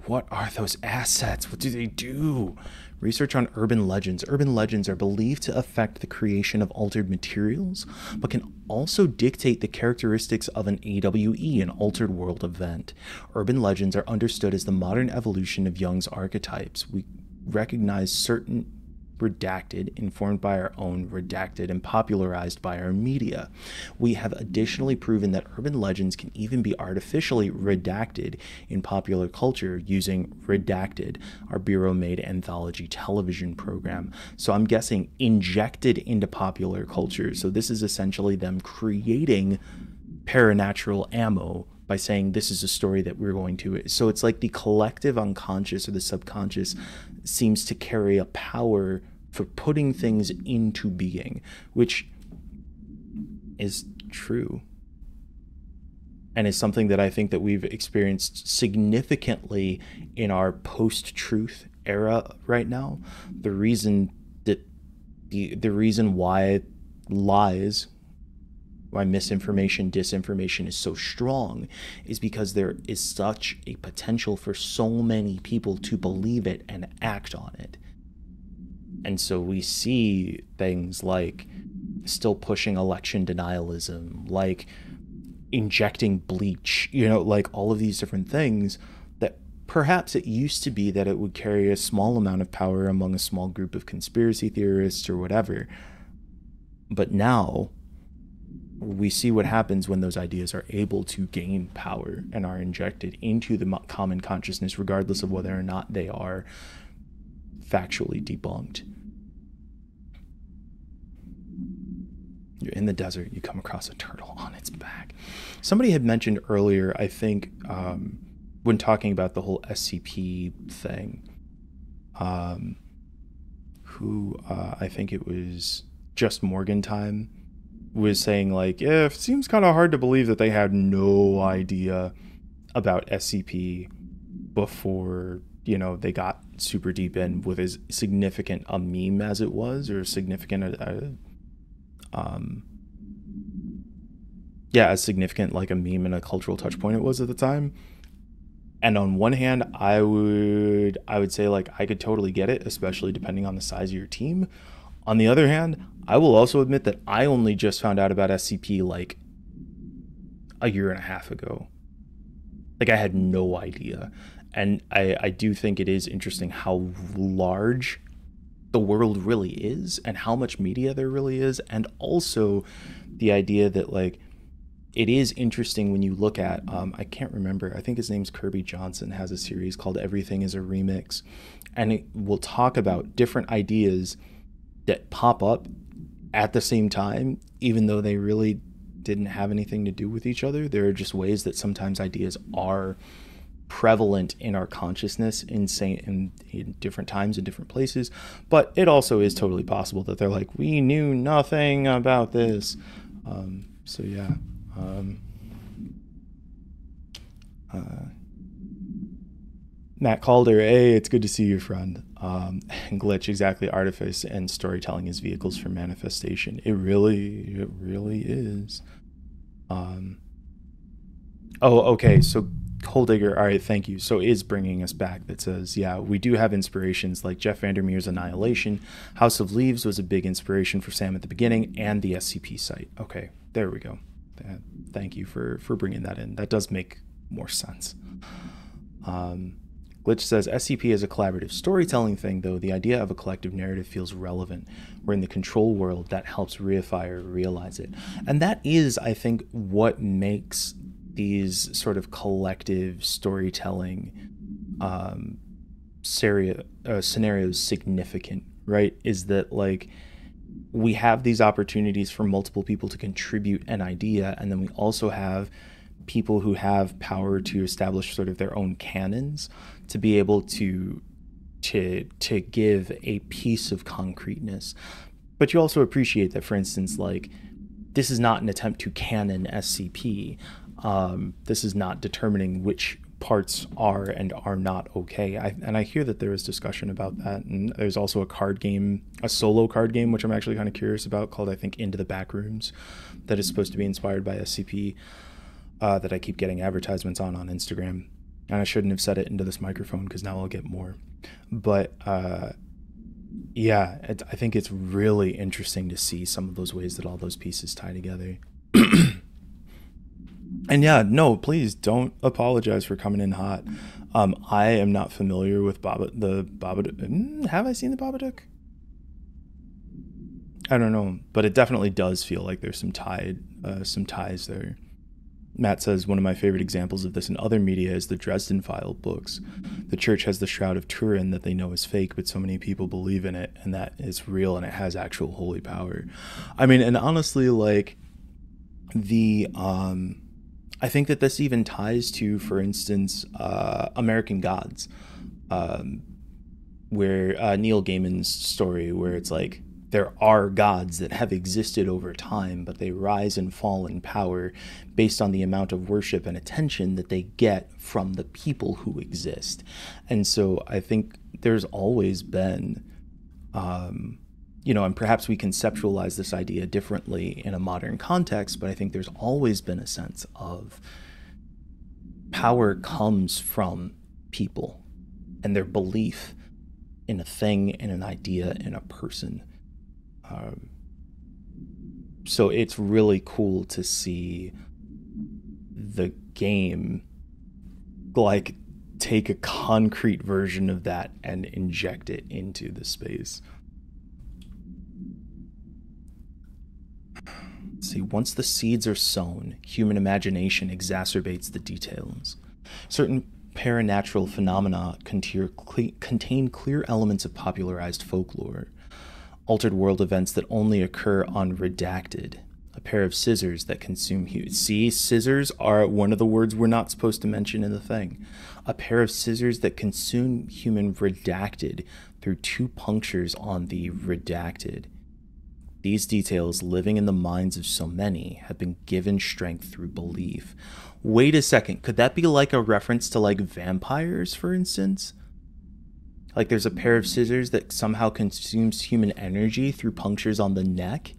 What are those assets? What do they do? Research on urban legends. Urban legends are believed to affect the creation of altered materials, but can also dictate the characteristics of an AWE, an altered world event. Urban legends are understood as the modern evolution of Jung's archetypes. We recognize certain redacted, informed by our own, redacted, and popularized by our media. We have additionally proven that urban legends can even be artificially redacted in popular culture using Redacted, our Bureau-made anthology television program. So I'm guessing injected into popular culture. So this is essentially them creating paranatural ammo by saying this is a story that we're going to. So it's like the collective unconscious or the subconscious seems to carry a power for putting things into being, which is true. And is something that I think that we've experienced significantly in our post-truth era right now. The reason that the reason why lies, why misinformation, disinformation is so strong is because there is such a potential for so many people to believe it and act on it. And so we see things like still pushing election denialism, like injecting bleach, you know, like all of these different things that perhaps it used to be that it would carry a small amount of power among a small group of conspiracy theorists or whatever. But now we see what happens when those ideas are able to gain power and are injected into the common consciousness, regardless of whether or not they are factually debunked. You're in the desert, you come across a turtle on its back. Somebody had mentioned earlier, I think, when talking about the whole SCP thing, who I think it was Just Morgan Time, was saying like, yeah, it seems kind of hard to believe that they had no idea about SCP before, you know, they got super deep in with as significant a meme as it was, or significant as significant like a meme and a cultural touch point it was at the time. And on one hand, I would say like I could totally get it, especially depending on the size of your team. On the other hand, I will also admit that I only just found out about SCP like a year and a half ago. Like I had no idea. And I do think it is interesting how large the world really is and how much media there really is. And also the idea that like, it is interesting when you look at, I can't remember, I think his name's Kirby Johnson, has a series called Everything is a Remix. And it will talk about different ideas that pop up at the same time, even though they really didn't have anything to do with each other. There are just ways that sometimes ideas are prevalent in our consciousness in different times and different places. But it also is totally possible that they're like, we knew nothing about this. So yeah. Matt Calder, hey, it's good to see you, friend. Glitch, exactly. Artifice and storytelling as vehicles for manifestation. It really is. Oh, okay. So Coal Digger, all right, thank you. So is bringing us back that says, yeah, we do have inspirations like Jeff Vandermeer's Annihilation. House of Leaves was a big inspiration for Sam at the beginning, and the SCP site. Okay, there we go. Thank you for bringing that in. That does make more sense. Glitch says, SCP is a collaborative storytelling thing, though the idea of a collective narrative feels relevant. We're in the control world that helps reifier realize it. And that is, I think, what makes these sort of collective storytelling scenarios significant, right? Is that like, we have these opportunities for multiple people to contribute an idea, and then we also have people who have power to establish sort of their own canons to be able to give a piece of concreteness. But you also appreciate that, for instance, like, this is not an attempt to canon SCP. This is not determining which parts are and are not okay. I hear that there is discussion about that, and there's also a card game, a solo card game, which I'm actually kind of curious about, called, I think, Into the Backrooms, that is supposed to be inspired by SCP, that I keep getting advertisements on Instagram. And I shouldn't have said it into this microphone because now I'll get more. But yeah, I think it's really interesting to see some of those ways that all those pieces tie together. And yeah, no, please don't apologize for coming in hot. I am not familiar with the Babadook. Have I seen the Babadook? I don't know, but it definitely does feel like there's some ties there. Matt says, one of my favorite examples of this in other media is the Dresden File books. The church has the Shroud of Turin that they know is fake, but so many people believe in it, and that it's real and it has actual holy power. I mean, and honestly, like, I think that this even ties to, for instance, American Gods, where Neil Gaiman's story, where it's like, there are gods that have existed over time, but they rise and fall in power based on the amount of worship and attention that they get from the people who exist. And so I think there's always been, and perhaps we conceptualize this idea differently in a modern context, but I think there's always been a sense of power comes from people and their belief in a thing, in an idea, in a person. So it's really cool to see the game like take a concrete version of that and inject it into the space. Let's see, once the seeds are sown, human imagination exacerbates the details. Certain paranatural phenomena contain clear elements of popularized folklore. Altered world events that only occur on redacted A pair of scissors that consume see, scissors are one of the words we're not supposed to mention in the thing. A pair of scissors that consume human redacted through 2 punctures on the redacted. These details, living in the minds of so many, have been given strength through belief. Wait a second, could that be like a reference to like vampires, for instance? Like there's a pair of scissors that somehow consumes human energy through punctures on the neck?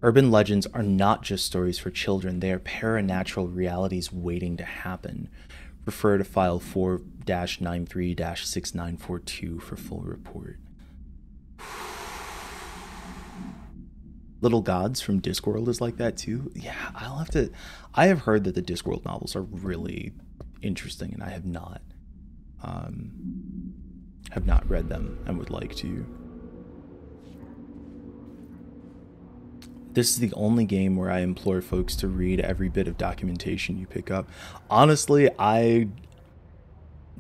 Urban legends are not just stories for children, they are paranatural realities waiting to happen. Refer to file 4-93-6942 for full report. Little Gods from Discworld is like that too. Yeah, I have heard that the Discworld novels are really interesting, and I have not read them and would like to. This is the only game where I implore folks to read every bit of documentation you pick up. Honestly,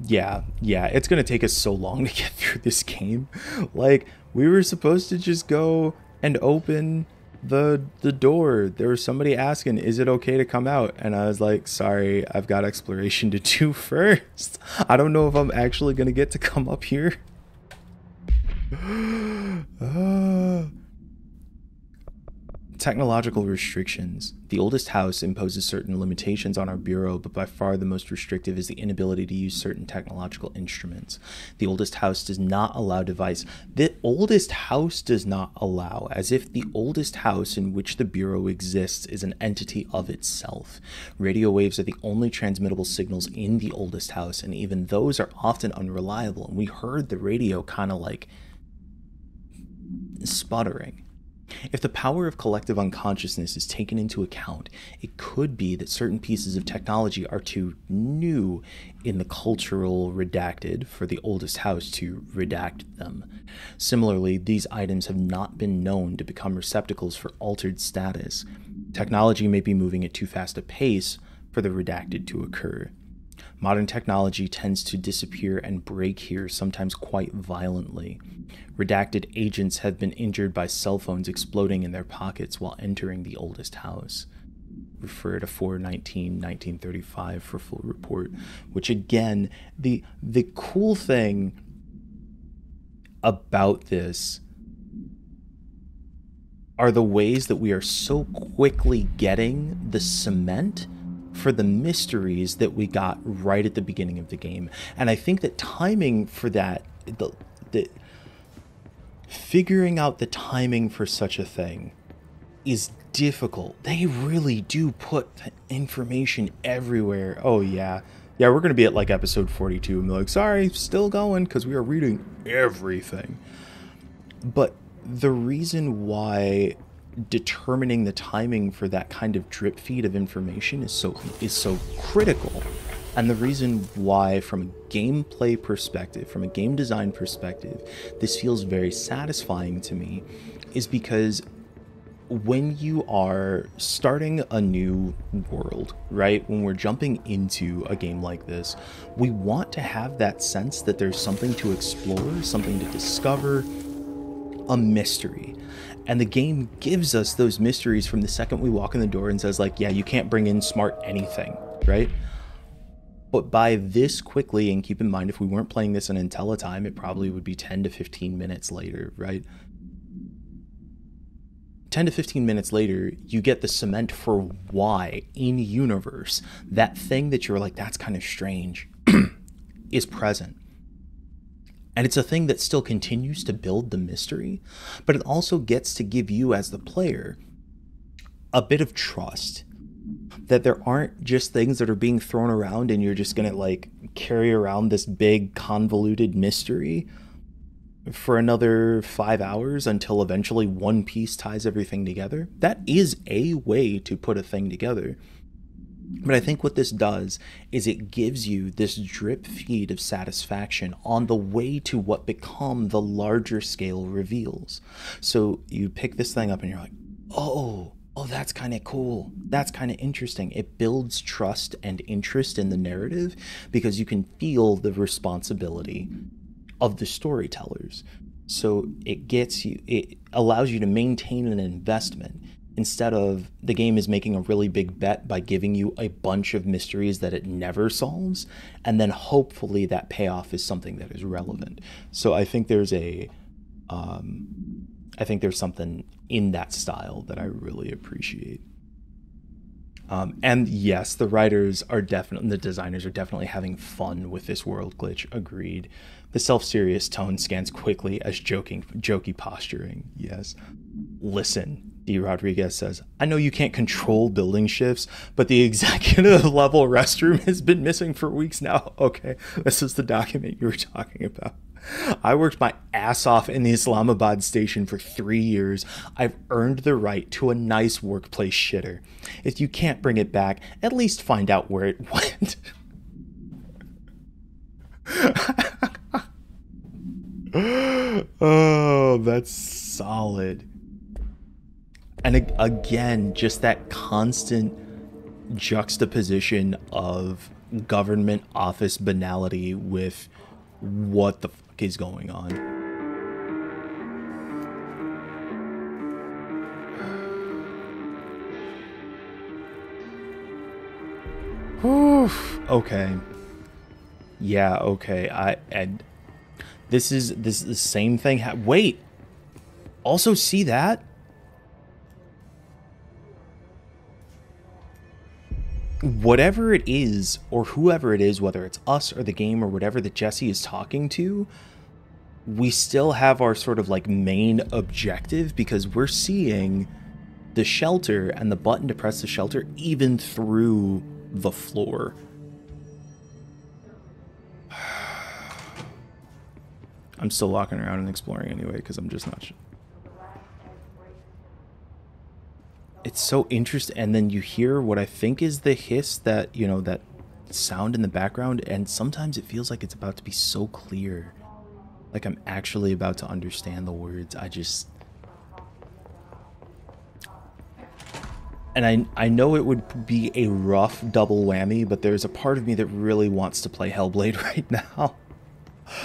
yeah, it's gonna take us so long to get through this game. Like, we were supposed to just go and open the door. There was somebody asking, is it okay to come out? And I was like, sorry, I've got exploration to do first. I don't know if I'm actually gonna get to come up here. Technological restrictions. The oldest house imposes certain limitations on our bureau, but by far the most restrictive is the inability to use certain technological instruments. The oldest house does not allow device. The oldest house does not allow, as if the oldest house in which the bureau exists is an entity of itself. Radio waves are the only transmittable signals in the oldest house, and even those are often unreliable. And we heard the radio kind of like sputtering. If the power of collective unconsciousness is taken into account, it could be that certain pieces of technology are too new in the cultural redacted for the oldest house to redact them. Similarly, these items have not been known to become receptacles for altered status. Technology may be moving at too fast a pace for the redacted to occur. Modern technology tends to disappear and break here, sometimes quite violently. Redacted agents have been injured by cell phones exploding in their pockets while entering the oldest house. Refer to 4/19/1935 for full report. Which again, the cool thing about this are the ways that we are so quickly getting the cement for the mysteries that we got right at the beginning of the game. And I think that timing for that, the figuring out the timing for such a thing is difficult. They really do put information everywhere. Oh yeah, we're gonna be at like episode 42 and be like, sorry, still going, because we are reading everything. But the reason why determining the timing for that kind of drip feed of information is so critical, and the reason why, from a gameplay perspective, from a game design perspective, this feels very satisfying to me, is because when you are starting a new world, right, when we're jumping into a game like this, we want to have that sense that there's something to explore, something to discover, a mystery. And the game gives us those mysteries from the second we walk in the door and says, like, yeah, you can't bring in smart anything, right? But by this quickly, and keep in mind, if we weren't playing this in Intelligame, it probably would be 10 to 15 minutes later, right? 10 to 15 minutes later, you get the cement for why, in universe, that thing that you're like, that's kind of strange, is present. And it's a thing that still continues to build the mystery, but it also gets to give you, as the player, a bit of trust that there aren't just things that are being thrown around and you're just gonna like carry around this big convoluted mystery for another 5 hours until eventually one piece ties everything together. That is a way to put a thing together. But I think what this does is it gives you this drip feed of satisfaction on the way to what become the larger scale reveals. So you pick this thing up and you're like, oh, that's kind of cool. That's kind of interesting. It builds trust and interest in the narrative because you can feel the responsibility of the storytellers. So it allows you to maintain an investment instead of the game is making a really big bet by giving you a bunch of mysteries that it never solves, and then hopefully that payoff is something that is relevant. So I think there's something in that style that I really appreciate. And yes, the designers are definitely having fun with this world glitch. Agreed. The self-serious tone scans quickly as jokey posturing. Yes. Listen, D. Rodriguez says, I know you can't control building shifts, but the executive level restroom has been missing for weeks now. Okay, this is the document you were talking about. I worked my ass off in the Islamabad station for 3 years. I've earned the right to a nice workplace shitter. If you can't bring it back, at least find out where it went. Oh, that's solid. And again, just that constant juxtaposition of government office banality with what the fuck is going on. Oof. Okay. Yeah, okay. This is the same thing. Wait. Also see that? Whatever it is, or whoever it is, whether it's us or the game or whatever that Jesse is talking to, we still have our sort of like main objective, because we're seeing the shelter and the button to press the shelter even through the floor. I'm still walking around and exploring anyway, because I'm just not sure. It's so interesting, and then you hear what I think is the hiss, that, you know, that sound in the background, and sometimes it feels like it's about to be so clear, like I'm actually about to understand the words. And I know it would be a rough double whammy, but there's a part of me that really wants to play Hellblade right now.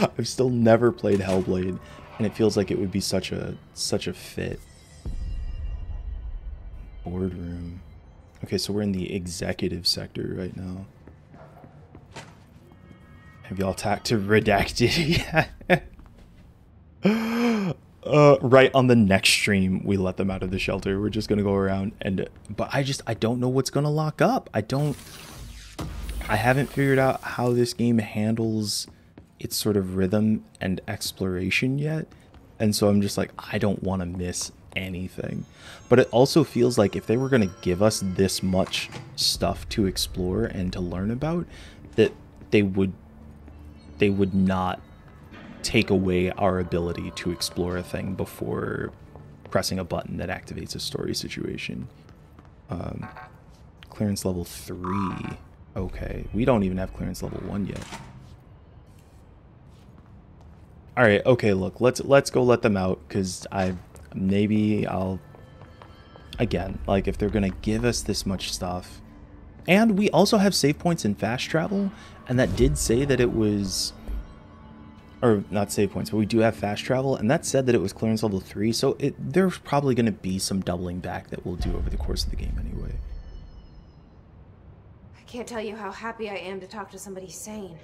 I've still never played Hellblade, and it feels like it would be such a fit. Boardroom. Okay, so we're in the executive sector right now. Have y'all talked to Redacted yet? Right on the next stream, we let them out of the shelter. We're just gonna go around and... But I don't know what's gonna lock up. I haven't figured out how this game handles its sort of rhythm and exploration yet. And so I'm just like, I don't want to miss anything. But it also feels like if they were going to give us this much stuff to explore and to learn about, that they would not take away our ability to explore a thing before pressing a button that activates a story situation. Clearance level 3. Okay, we don't even have clearance level 1 yet. All right, okay, look, let's go let them out, because maybe I'll, again, like, if they're gonna give us this much stuff, and we also have save points in fast travel, and that did say that it was, or not save points, but we do have fast travel, and that said that it was clearance level 3, so there's probably gonna be some doubling back that we'll do over the course of the game anyway. I can't tell you how happy I am to talk to somebody sane.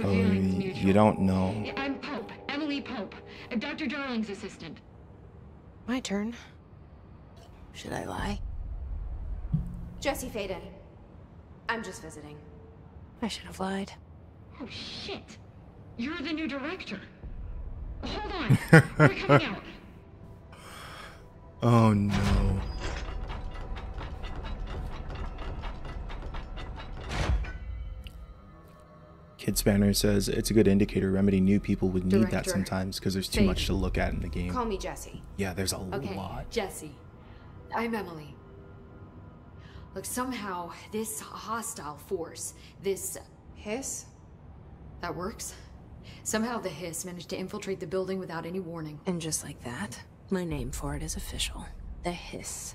Oh, you don't know. I'm Pope, Emily Pope, Dr. Darling's assistant. My turn. Should I lie? Jesse Faden. I'm just visiting. I should have lied. Oh shit! You're the new director. Hold on, we're coming out. Oh no. Kid Spanner says it's a good indicator. Remedy knew people would need that sometimes because there's too much to look at in the game. Call me Jesse. Yeah, there's a lot. Jesse. I'm Emily. Look, somehow this hostile force, this Hiss? that works. Somehow the hiss managed to infiltrate the building without any warning. And just like that, my name for it is official. The hiss.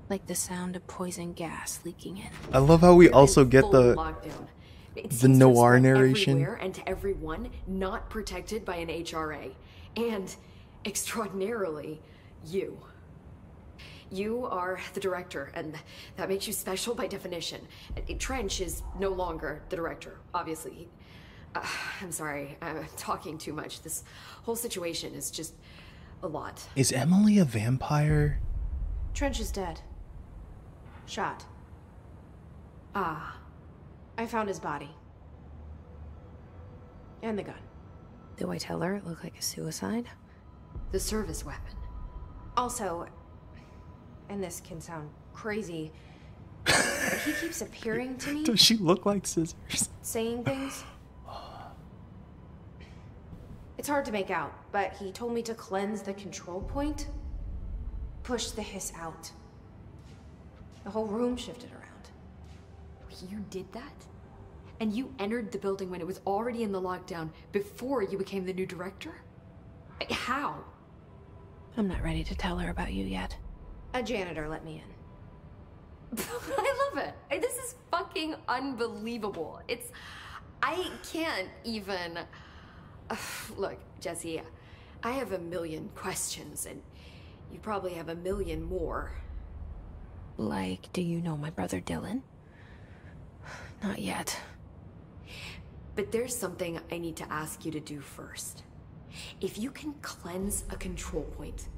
Like the sound of poison gas leaking in. I love how we also get the lockdown. noir narration. Everywhere and to everyone not protected by an HRA. And, extraordinarily, you. You are the director, and that makes you special by definition. Trench is no longer the director, obviously. I'm sorry, I'm talking too much. This whole situation is just a lot. Is Emily a vampire? Trench is dead. Shot. Ah. I found his body. And the gun. Do I tell her it looked like a suicide? The service weapon. Also, and this can sound crazy, but he keeps appearing to me. Does she look like scissors? Saying things. It's hard to make out, but he told me to cleanse the control point. Push the hiss out. The whole room shifted around. You did that? And you entered the building when it was already in the lockdown before you became the new director? How? I'm not ready to tell her about you yet. A janitor let me in. I love it. This is fucking unbelievable. I can't even... Look, Jesse, I have a million questions, and you probably have a million more. Like, do you know my brother Dylan? Not yet. But there's something I need to ask you to do first. If you can cleanse a control point,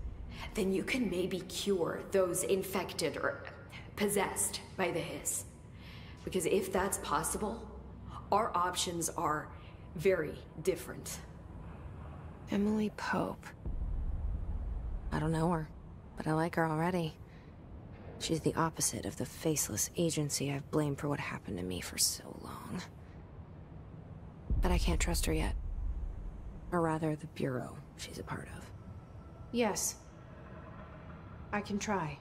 then you can maybe cure those infected or possessed by the hiss. Because if that's possible, our options are very different. Emily Pope. I don't know her, but I like her already. She's the opposite of the faceless agency I've blamed for what happened to me for so long. But I can't trust her yet. Or rather, the Bureau she's a part of. Yes. I can try.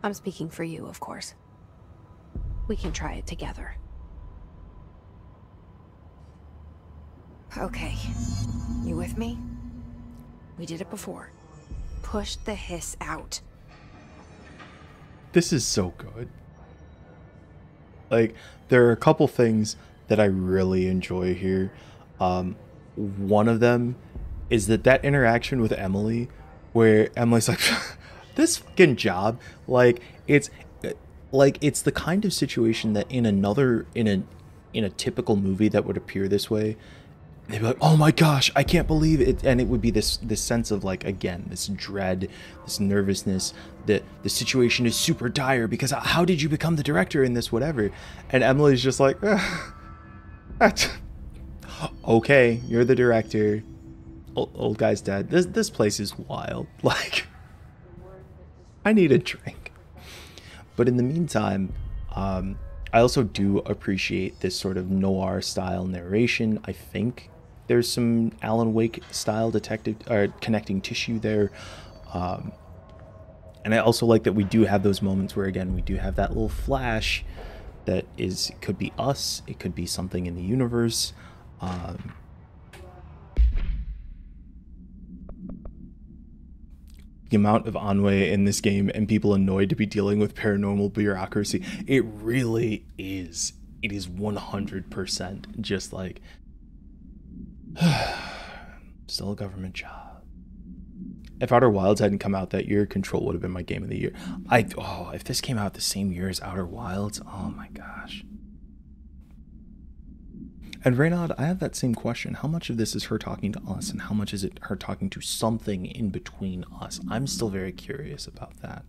I'm speaking for you, of course. We can try it together. Okay. You with me? We did it before. Push the hiss out. This is so good. Like, there are a couple things that I really enjoy here. One of them is that interaction with Emily, where Emily's like, this fucking job, it's the kind of situation that in a typical movie that would appear this way, they'd be like, oh my gosh, I can't believe it. And it would be this sense of, like, again, this dread, this nervousness, that the situation is super dire because how did you become the director in this, whatever. And Emily's just like, okay, you're the director. Old guy's dead. This place is wild. Like, I need a drink. But in the meantime, I also do appreciate this sort of noir style narration. I think there's some Alan Wake style detective or connecting tissue there. And I also like that we do have those moments where, again, we do have that little flash that could be us, it could be something in the universe. The amount of ennui in this game and people annoyed to be dealing with paranormal bureaucracy, it really is. It is 100% just like, still a government job. If Outer Wilds hadn't come out that year, Control would have been my game of the year. If this came out the same year as Outer Wilds, oh my gosh. And Reynard, I have that same question. How much of this is her talking to us, and how much is it her talking to something in between us? I'm still very curious about that.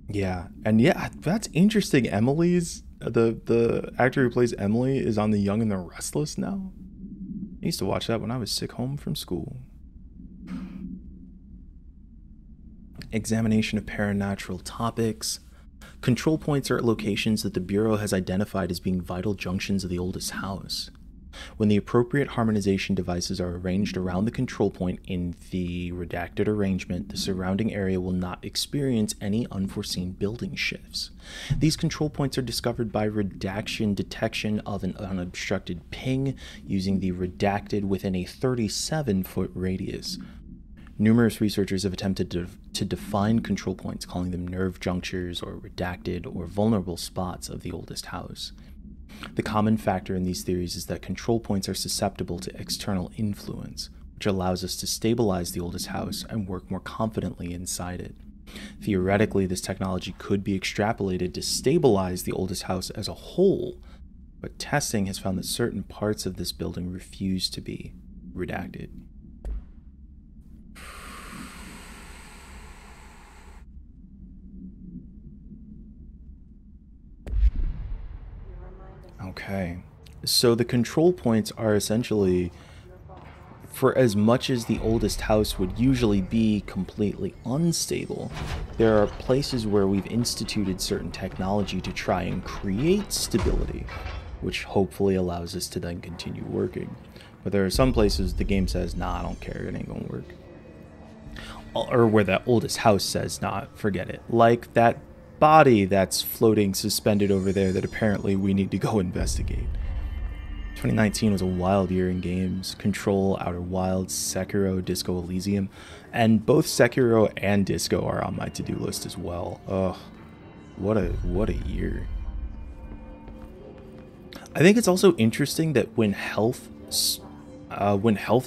Yeah, and yeah, that's interesting. Emily's the actor who plays Emily is on The Young and the Restless now. I used to watch that when I was sick home from school. Examination of paranatural topics. Control points are at locations that the Bureau has identified as being vital junctions of the oldest house. When the appropriate harmonization devices are arranged around the control point in the redacted arrangement, the surrounding area will not experience any unforeseen building shifts. These control points are discovered by redaction detection of an unobstructed ping using the redacted within a 37-foot radius. Numerous researchers have attempted to define control points, calling them nerve junctures or redacted or vulnerable spots of the oldest house. The common factor in these theories is that control points are susceptible to external influence, which allows us to stabilize the oldest house and work more confidently inside it. Theoretically, this technology could be extrapolated to stabilize the oldest house as a whole, but testing has found that certain parts of this building refuse to be redacted. Okay, so the control points are essentially, for as much as the oldest house would usually be completely unstable, there are places where we've instituted certain technology to try and create stability, which hopefully allows us to then continue working. But there are some places the game says, nah, I don't care, it ain't gonna work. Or where the oldest house says, nah, forget it. Like that body that's floating suspended over there that apparently we need to go investigate. 2019 was a wild year in games. Control, Outer Wilds, Sekiro, Disco Elysium, and both Sekiro and Disco are on my to-do list as well. Ugh, what a year. I think it's also interesting that when health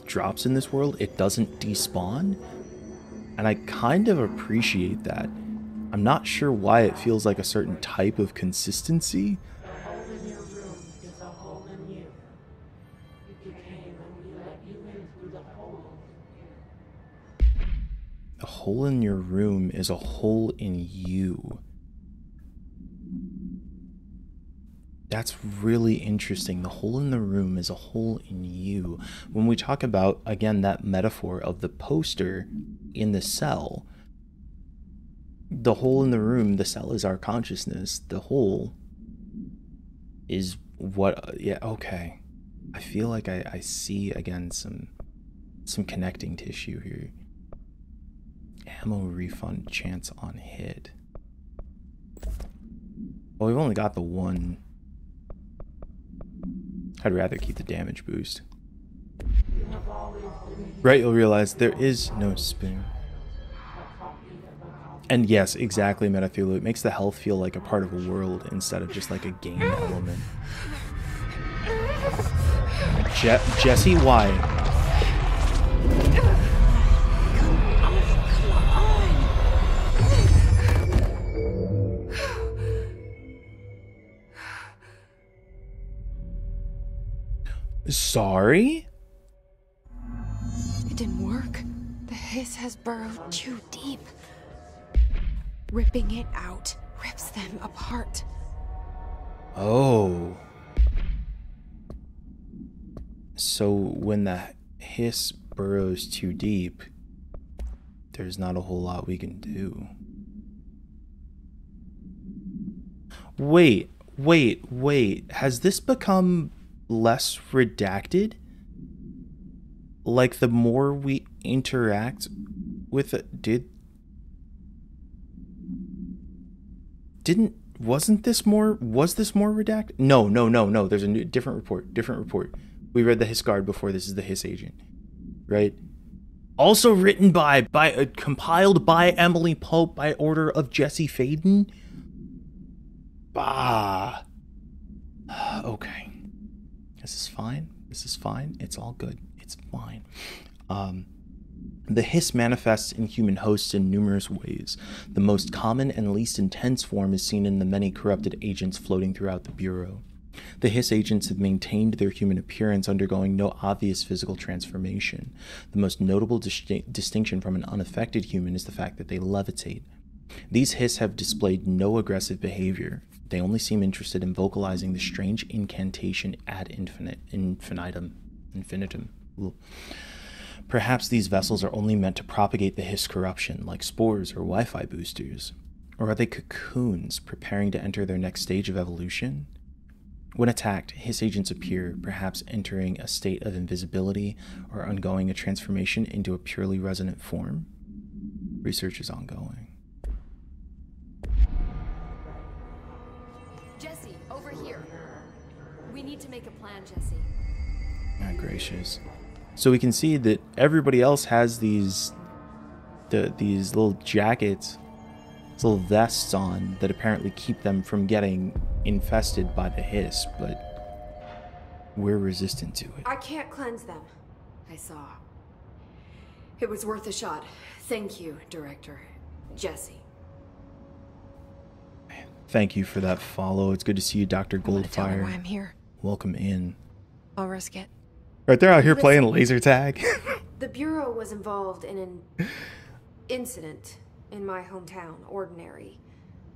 drops in this world, it doesn't despawn, and I kind of appreciate that. I'm not sure why it feels like a certain type of consistency. A hole in your room is a hole in you. That's really interesting. The hole in the room is a hole in you. When we talk about, again, that metaphor of the poster in the cell, the hole in the room, the cell is our consciousness. The hole is what, yeah, okay. I feel like I see, again, some connecting tissue here. Ammo refund chance on hit. Well, we've only got the one. I'd rather keep the damage boost. Right, you'll realize there is no spoon. And yes, exactly, Metathulu. It makes the health feel like a part of a world instead of just like a game element. Jesse, why? Sorry? It didn't work. The hiss has burrowed too deep. Ripping it out rips them apart. Oh. So when the hiss burrows too deep, there's not a whole lot we can do. Wait. Has this become less redacted? Like the more we interact with it, was this more redacted? No, there's a different report. We read the Hiss Guard before. This is the Hiss Agent, right? Also written compiled by Emily Pope by order of Jesse Faden. Bah. Okay. This is fine. It's all good. It's fine. The hiss manifests in human hosts in numerous ways. The most common and least intense form is seen in the many corrupted agents floating throughout the Bureau. The hiss agents have maintained their human appearance, undergoing no obvious physical transformation. The most notable distinction from an unaffected human is the fact that they levitate. These hiss have displayed no aggressive behavior. They only seem interested in vocalizing the strange incantation ad infinitum. Perhaps these vessels are only meant to propagate the hiss corruption, like spores or Wi-Fi boosters. Or are they cocoons preparing to enter their next stage of evolution? When attacked, hiss agents appear, perhaps entering a state of invisibility or undergoing a transformation into a purely resonant form. Research is ongoing. Jesse, over here. We need to make a plan, Jesse. My gracious. So we can see that everybody else has these little jackets, these little vests on that apparently keep them from getting infested by the hiss, but we're resistant to it. I can't cleanse them. I saw. It was worth a shot. Thank you, Director. Jesse. Thank you for that follow. It's good to see you, Dr. I'm gonna tell her why Goldfire. I'm here. Welcome in. I'll risk it. Right there out here playing laser tag. The Bureau was involved in an incident in my hometown, Ordinary,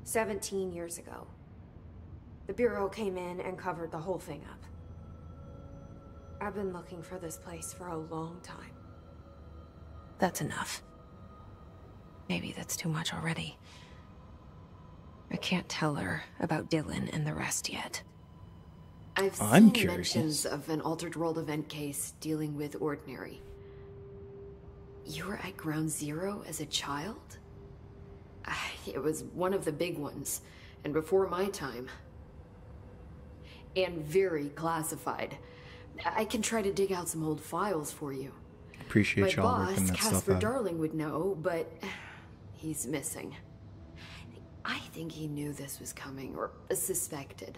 17 years ago. The Bureau came in and covered the whole thing up. I've been looking for this place for a long time. That's enough. Maybe that's too much already. I can't tell her about Dylan and the rest yet. I've I'm seen curious. mentions of an altered world event case dealing with Ordinary. You were at Ground Zero as a child? It was one of the big ones, and before my time. And very classified. I can try to dig out some old files for you. Appreciate My y'all working boss, that stuff Casper out. Darling, would know, but he's missing. I think he knew this was coming, or suspected.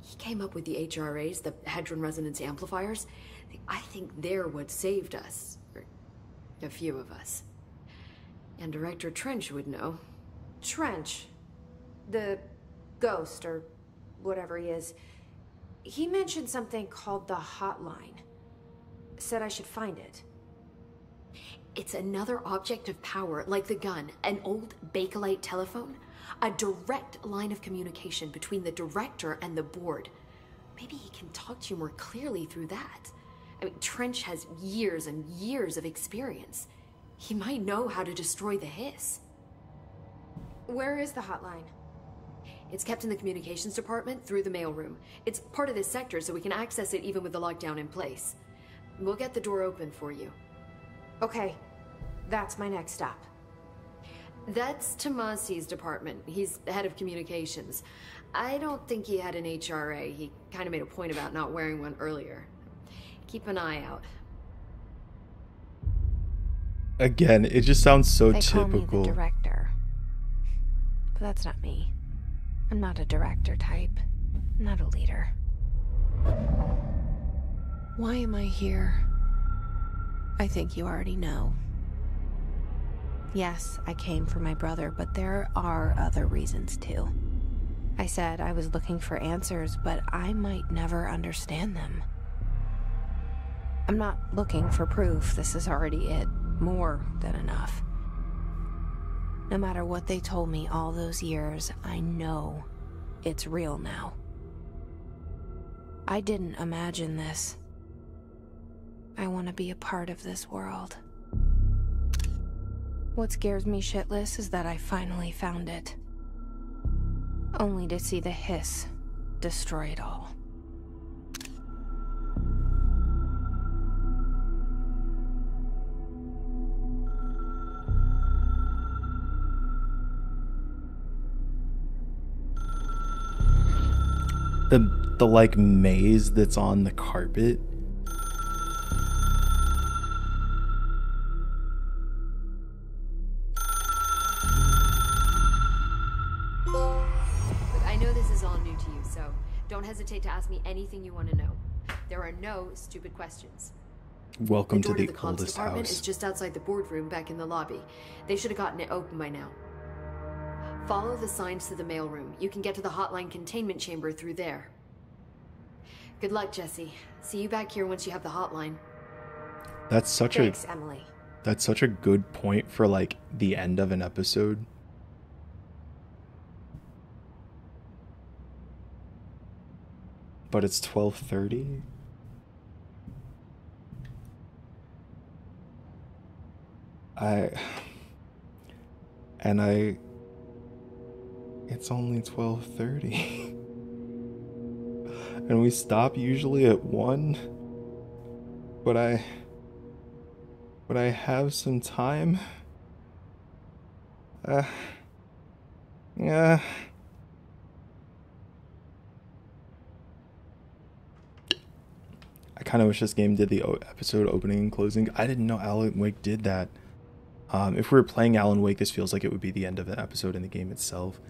He came up with the HRAs, the Hadron Resonance Amplifiers. I think they're what saved us. Or a few of us. And Director Trench would know. Trench, the ghost, or whatever he is, he mentioned something called the hotline. Said I should find it. It's another object of power, like the gun, an old Bakelite telephone. A direct line of communication between the director and the board. Maybe he can talk to you more clearly through that. I mean, Trench has years and years of experience. He might know how to destroy the hiss. Where is the hotline? It's kept in the communications department through the mailroom. It's part of this sector, so we can access it even with the lockdown in place. We'll get the door open for you. Okay, that's my next stop. That's Tomasi's department. He's the head of communications. I don't think he had an HRA. He kind of made a point about not wearing one earlier. Keep an eye out. Again, it just sounds so They call me typical. the director. But that's not me. I'm not a director type. I'm not a leader. Why am I here? I think you already know. Yes, I came for my brother, but there are other reasons too. I said I was looking for answers, but I might never understand them. I'm not looking for proof. This is already it. More than enough. No matter what they told me all those years, I know it's real now. I didn't imagine this. I want to be a part of this world. What scares me shitless is that I finally found it. Only to see the hiss destroy it all. The like maze that's on the carpet. Look, I know this is all new to you, so don't hesitate to ask me anything you want to know. There are no stupid questions. Welcome The to door the to the comms oldest department house. is just outside the boardroom back in the lobby. They should have gotten it open by now. Follow the signs to the mailroom. You can get to the hotline containment chamber through there. Good luck, Jesse. See you back here once you have the hotline. That's such Thanks, Emily. that's such a good point for like the end of an episode. But it's 12:30. It's only 12:30. And we stop usually at 1. But I have some time. Yeah. I kind of wish this game did the episode opening and closing. I didn't know Alan Wake did that. If we were playing Alan Wake, this feels like it would be the end of an episode in the game itself.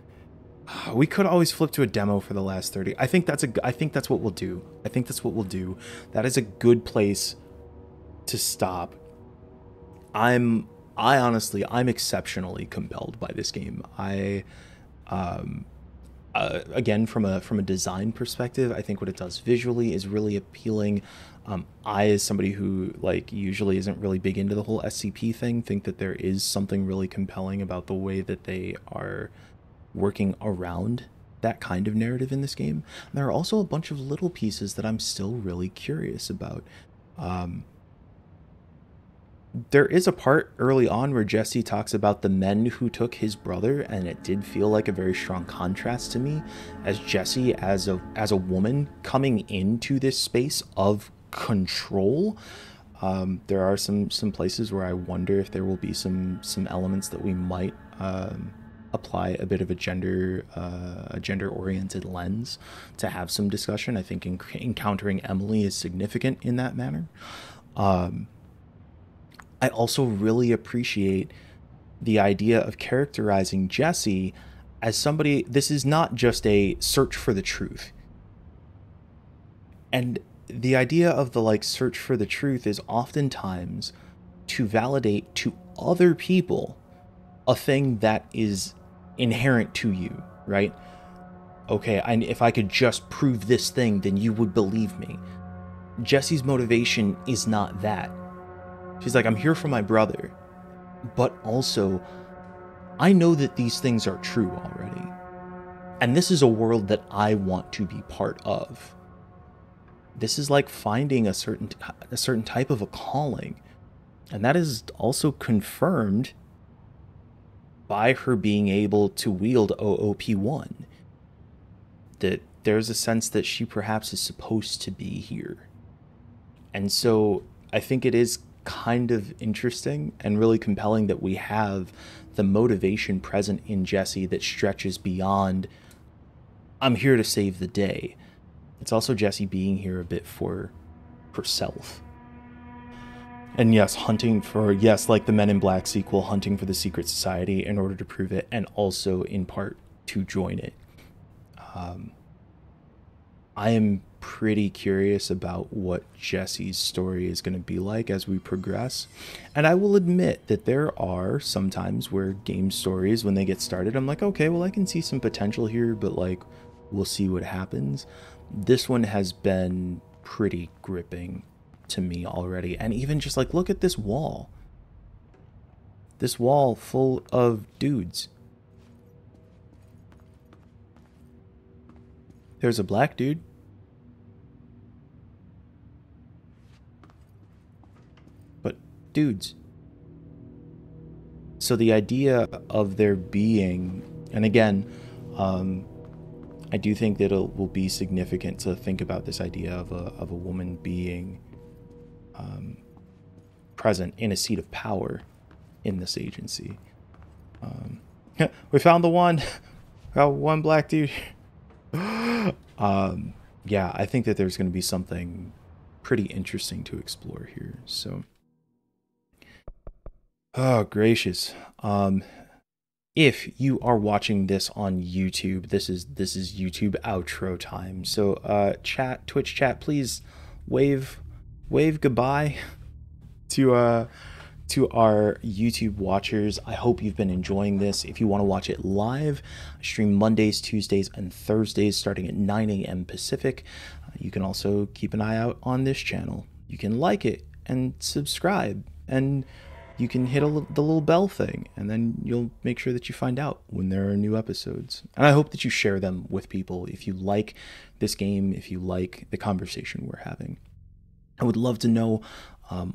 We could always flip to a demo for the last 30. I think that's what we'll do. I think that's what we'll do. That is a good place to stop. I'm exceptionally compelled by this game. Again, from a design perspective, I think what it does visually is really appealing. I, as somebody who like usually isn't really big into the whole SCP thing, think that there is something really compelling about the way that they are working around that kind of narrative in this game. And there are also a bunch of little pieces that I'm still really curious about. There is a part early on where Jesse talks about the men who took his brother, and it did feel like a very strong contrast to me as Jesse as a woman coming into this space of control. There are some places where I wonder if there will be some elements that we might apply a bit of a gender oriented lens to have some discussion. I think encountering Emily is significant in that manner. I also really appreciate the idea of characterizing Jesse as somebody. This is not just a search for the truth. And the idea of the like search for the truth is oftentimes to validate to other people a thing that is inherent to you, right? Okay, if I could just prove this thing, then you would believe me. Jesse's motivation is not that. She's like, I'm here for my brother, but also I know that these things are true already. And this is a world that I want to be part of. This is like finding a certain type of a calling. And that is also confirmed by her being able to wield OOP1. That there's a sense that she perhaps is supposed to be here. And so I think it is kind of interesting and really compelling that we have the motivation present in Jesse that stretches beyond I'm here to save the day. It's also Jesse being here a bit for herself. And yes, hunting for, yes, like the Men in Black sequel, hunting for the secret society in order to prove it, and also in part to join it. I am pretty curious about what Jesse's story is going to be like as we progress. And I will admit that there are some times where game stories, when they get started, I'm like, okay, well, I can see some potential here, but like, we'll see what happens. This one has been pretty gripping to me already. And even just like, look at this wall. This wall full of dudes. There's a black dude. But dudes. So the idea of there being, and again, I do think that it will be significant to think about this idea of a woman being present in a seat of power in this agency. We found the one. Got one black dude. Yeah, I think that there's going to be something pretty interesting to explore here. So, oh gracious. If you are watching this on YouTube, this is YouTube outro time. So, Twitch chat, please wave goodbye to our YouTube watchers. I hope you've been enjoying this. If you want to watch it live, I stream Mondays, Tuesdays, and Thursdays starting at 9 a.m. Pacific. You can also keep an eye out on this channel. You can like it and subscribe, and you can hit the little bell thing, and then you'll make sure that you find out when there are new episodes. And I hope that you share them with people if you like this game, if you like the conversation we're having. I would love to know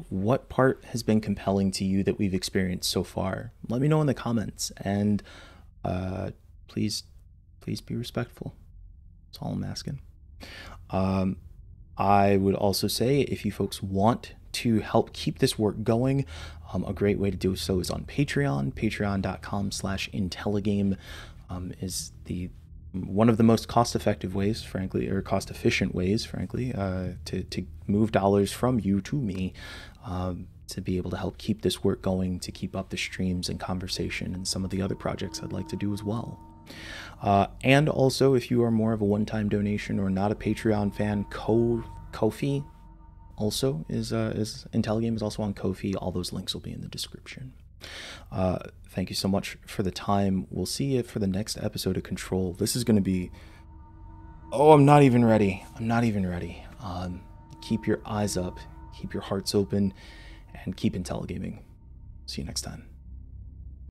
what part has been compelling to you that we've experienced so far. Let me know in the comments, and please be respectful. That's all I'm asking. I would also say, if you folks want to help keep this work going, a great way to do so is on Patreon. Patreon.com/Intelligame is one of the most cost-effective ways, frankly, or cost-efficient ways, frankly, to move dollars from you to me, to be able to help keep this work going, to keep up the streams and conversation and some of the other projects I'd like to do as well. And also, if you are more of a one-time donation or not a Patreon fan, Ko-fi also is Intelligame is also on Ko-fi. All those links will be in the description. Thank you so much for the time. We'll see you for the next episode of Control. This is going to be... Oh, I'm not even ready. I'm not even ready. Keep your eyes up, keep your hearts open, and keep Intelligaming. See you next time.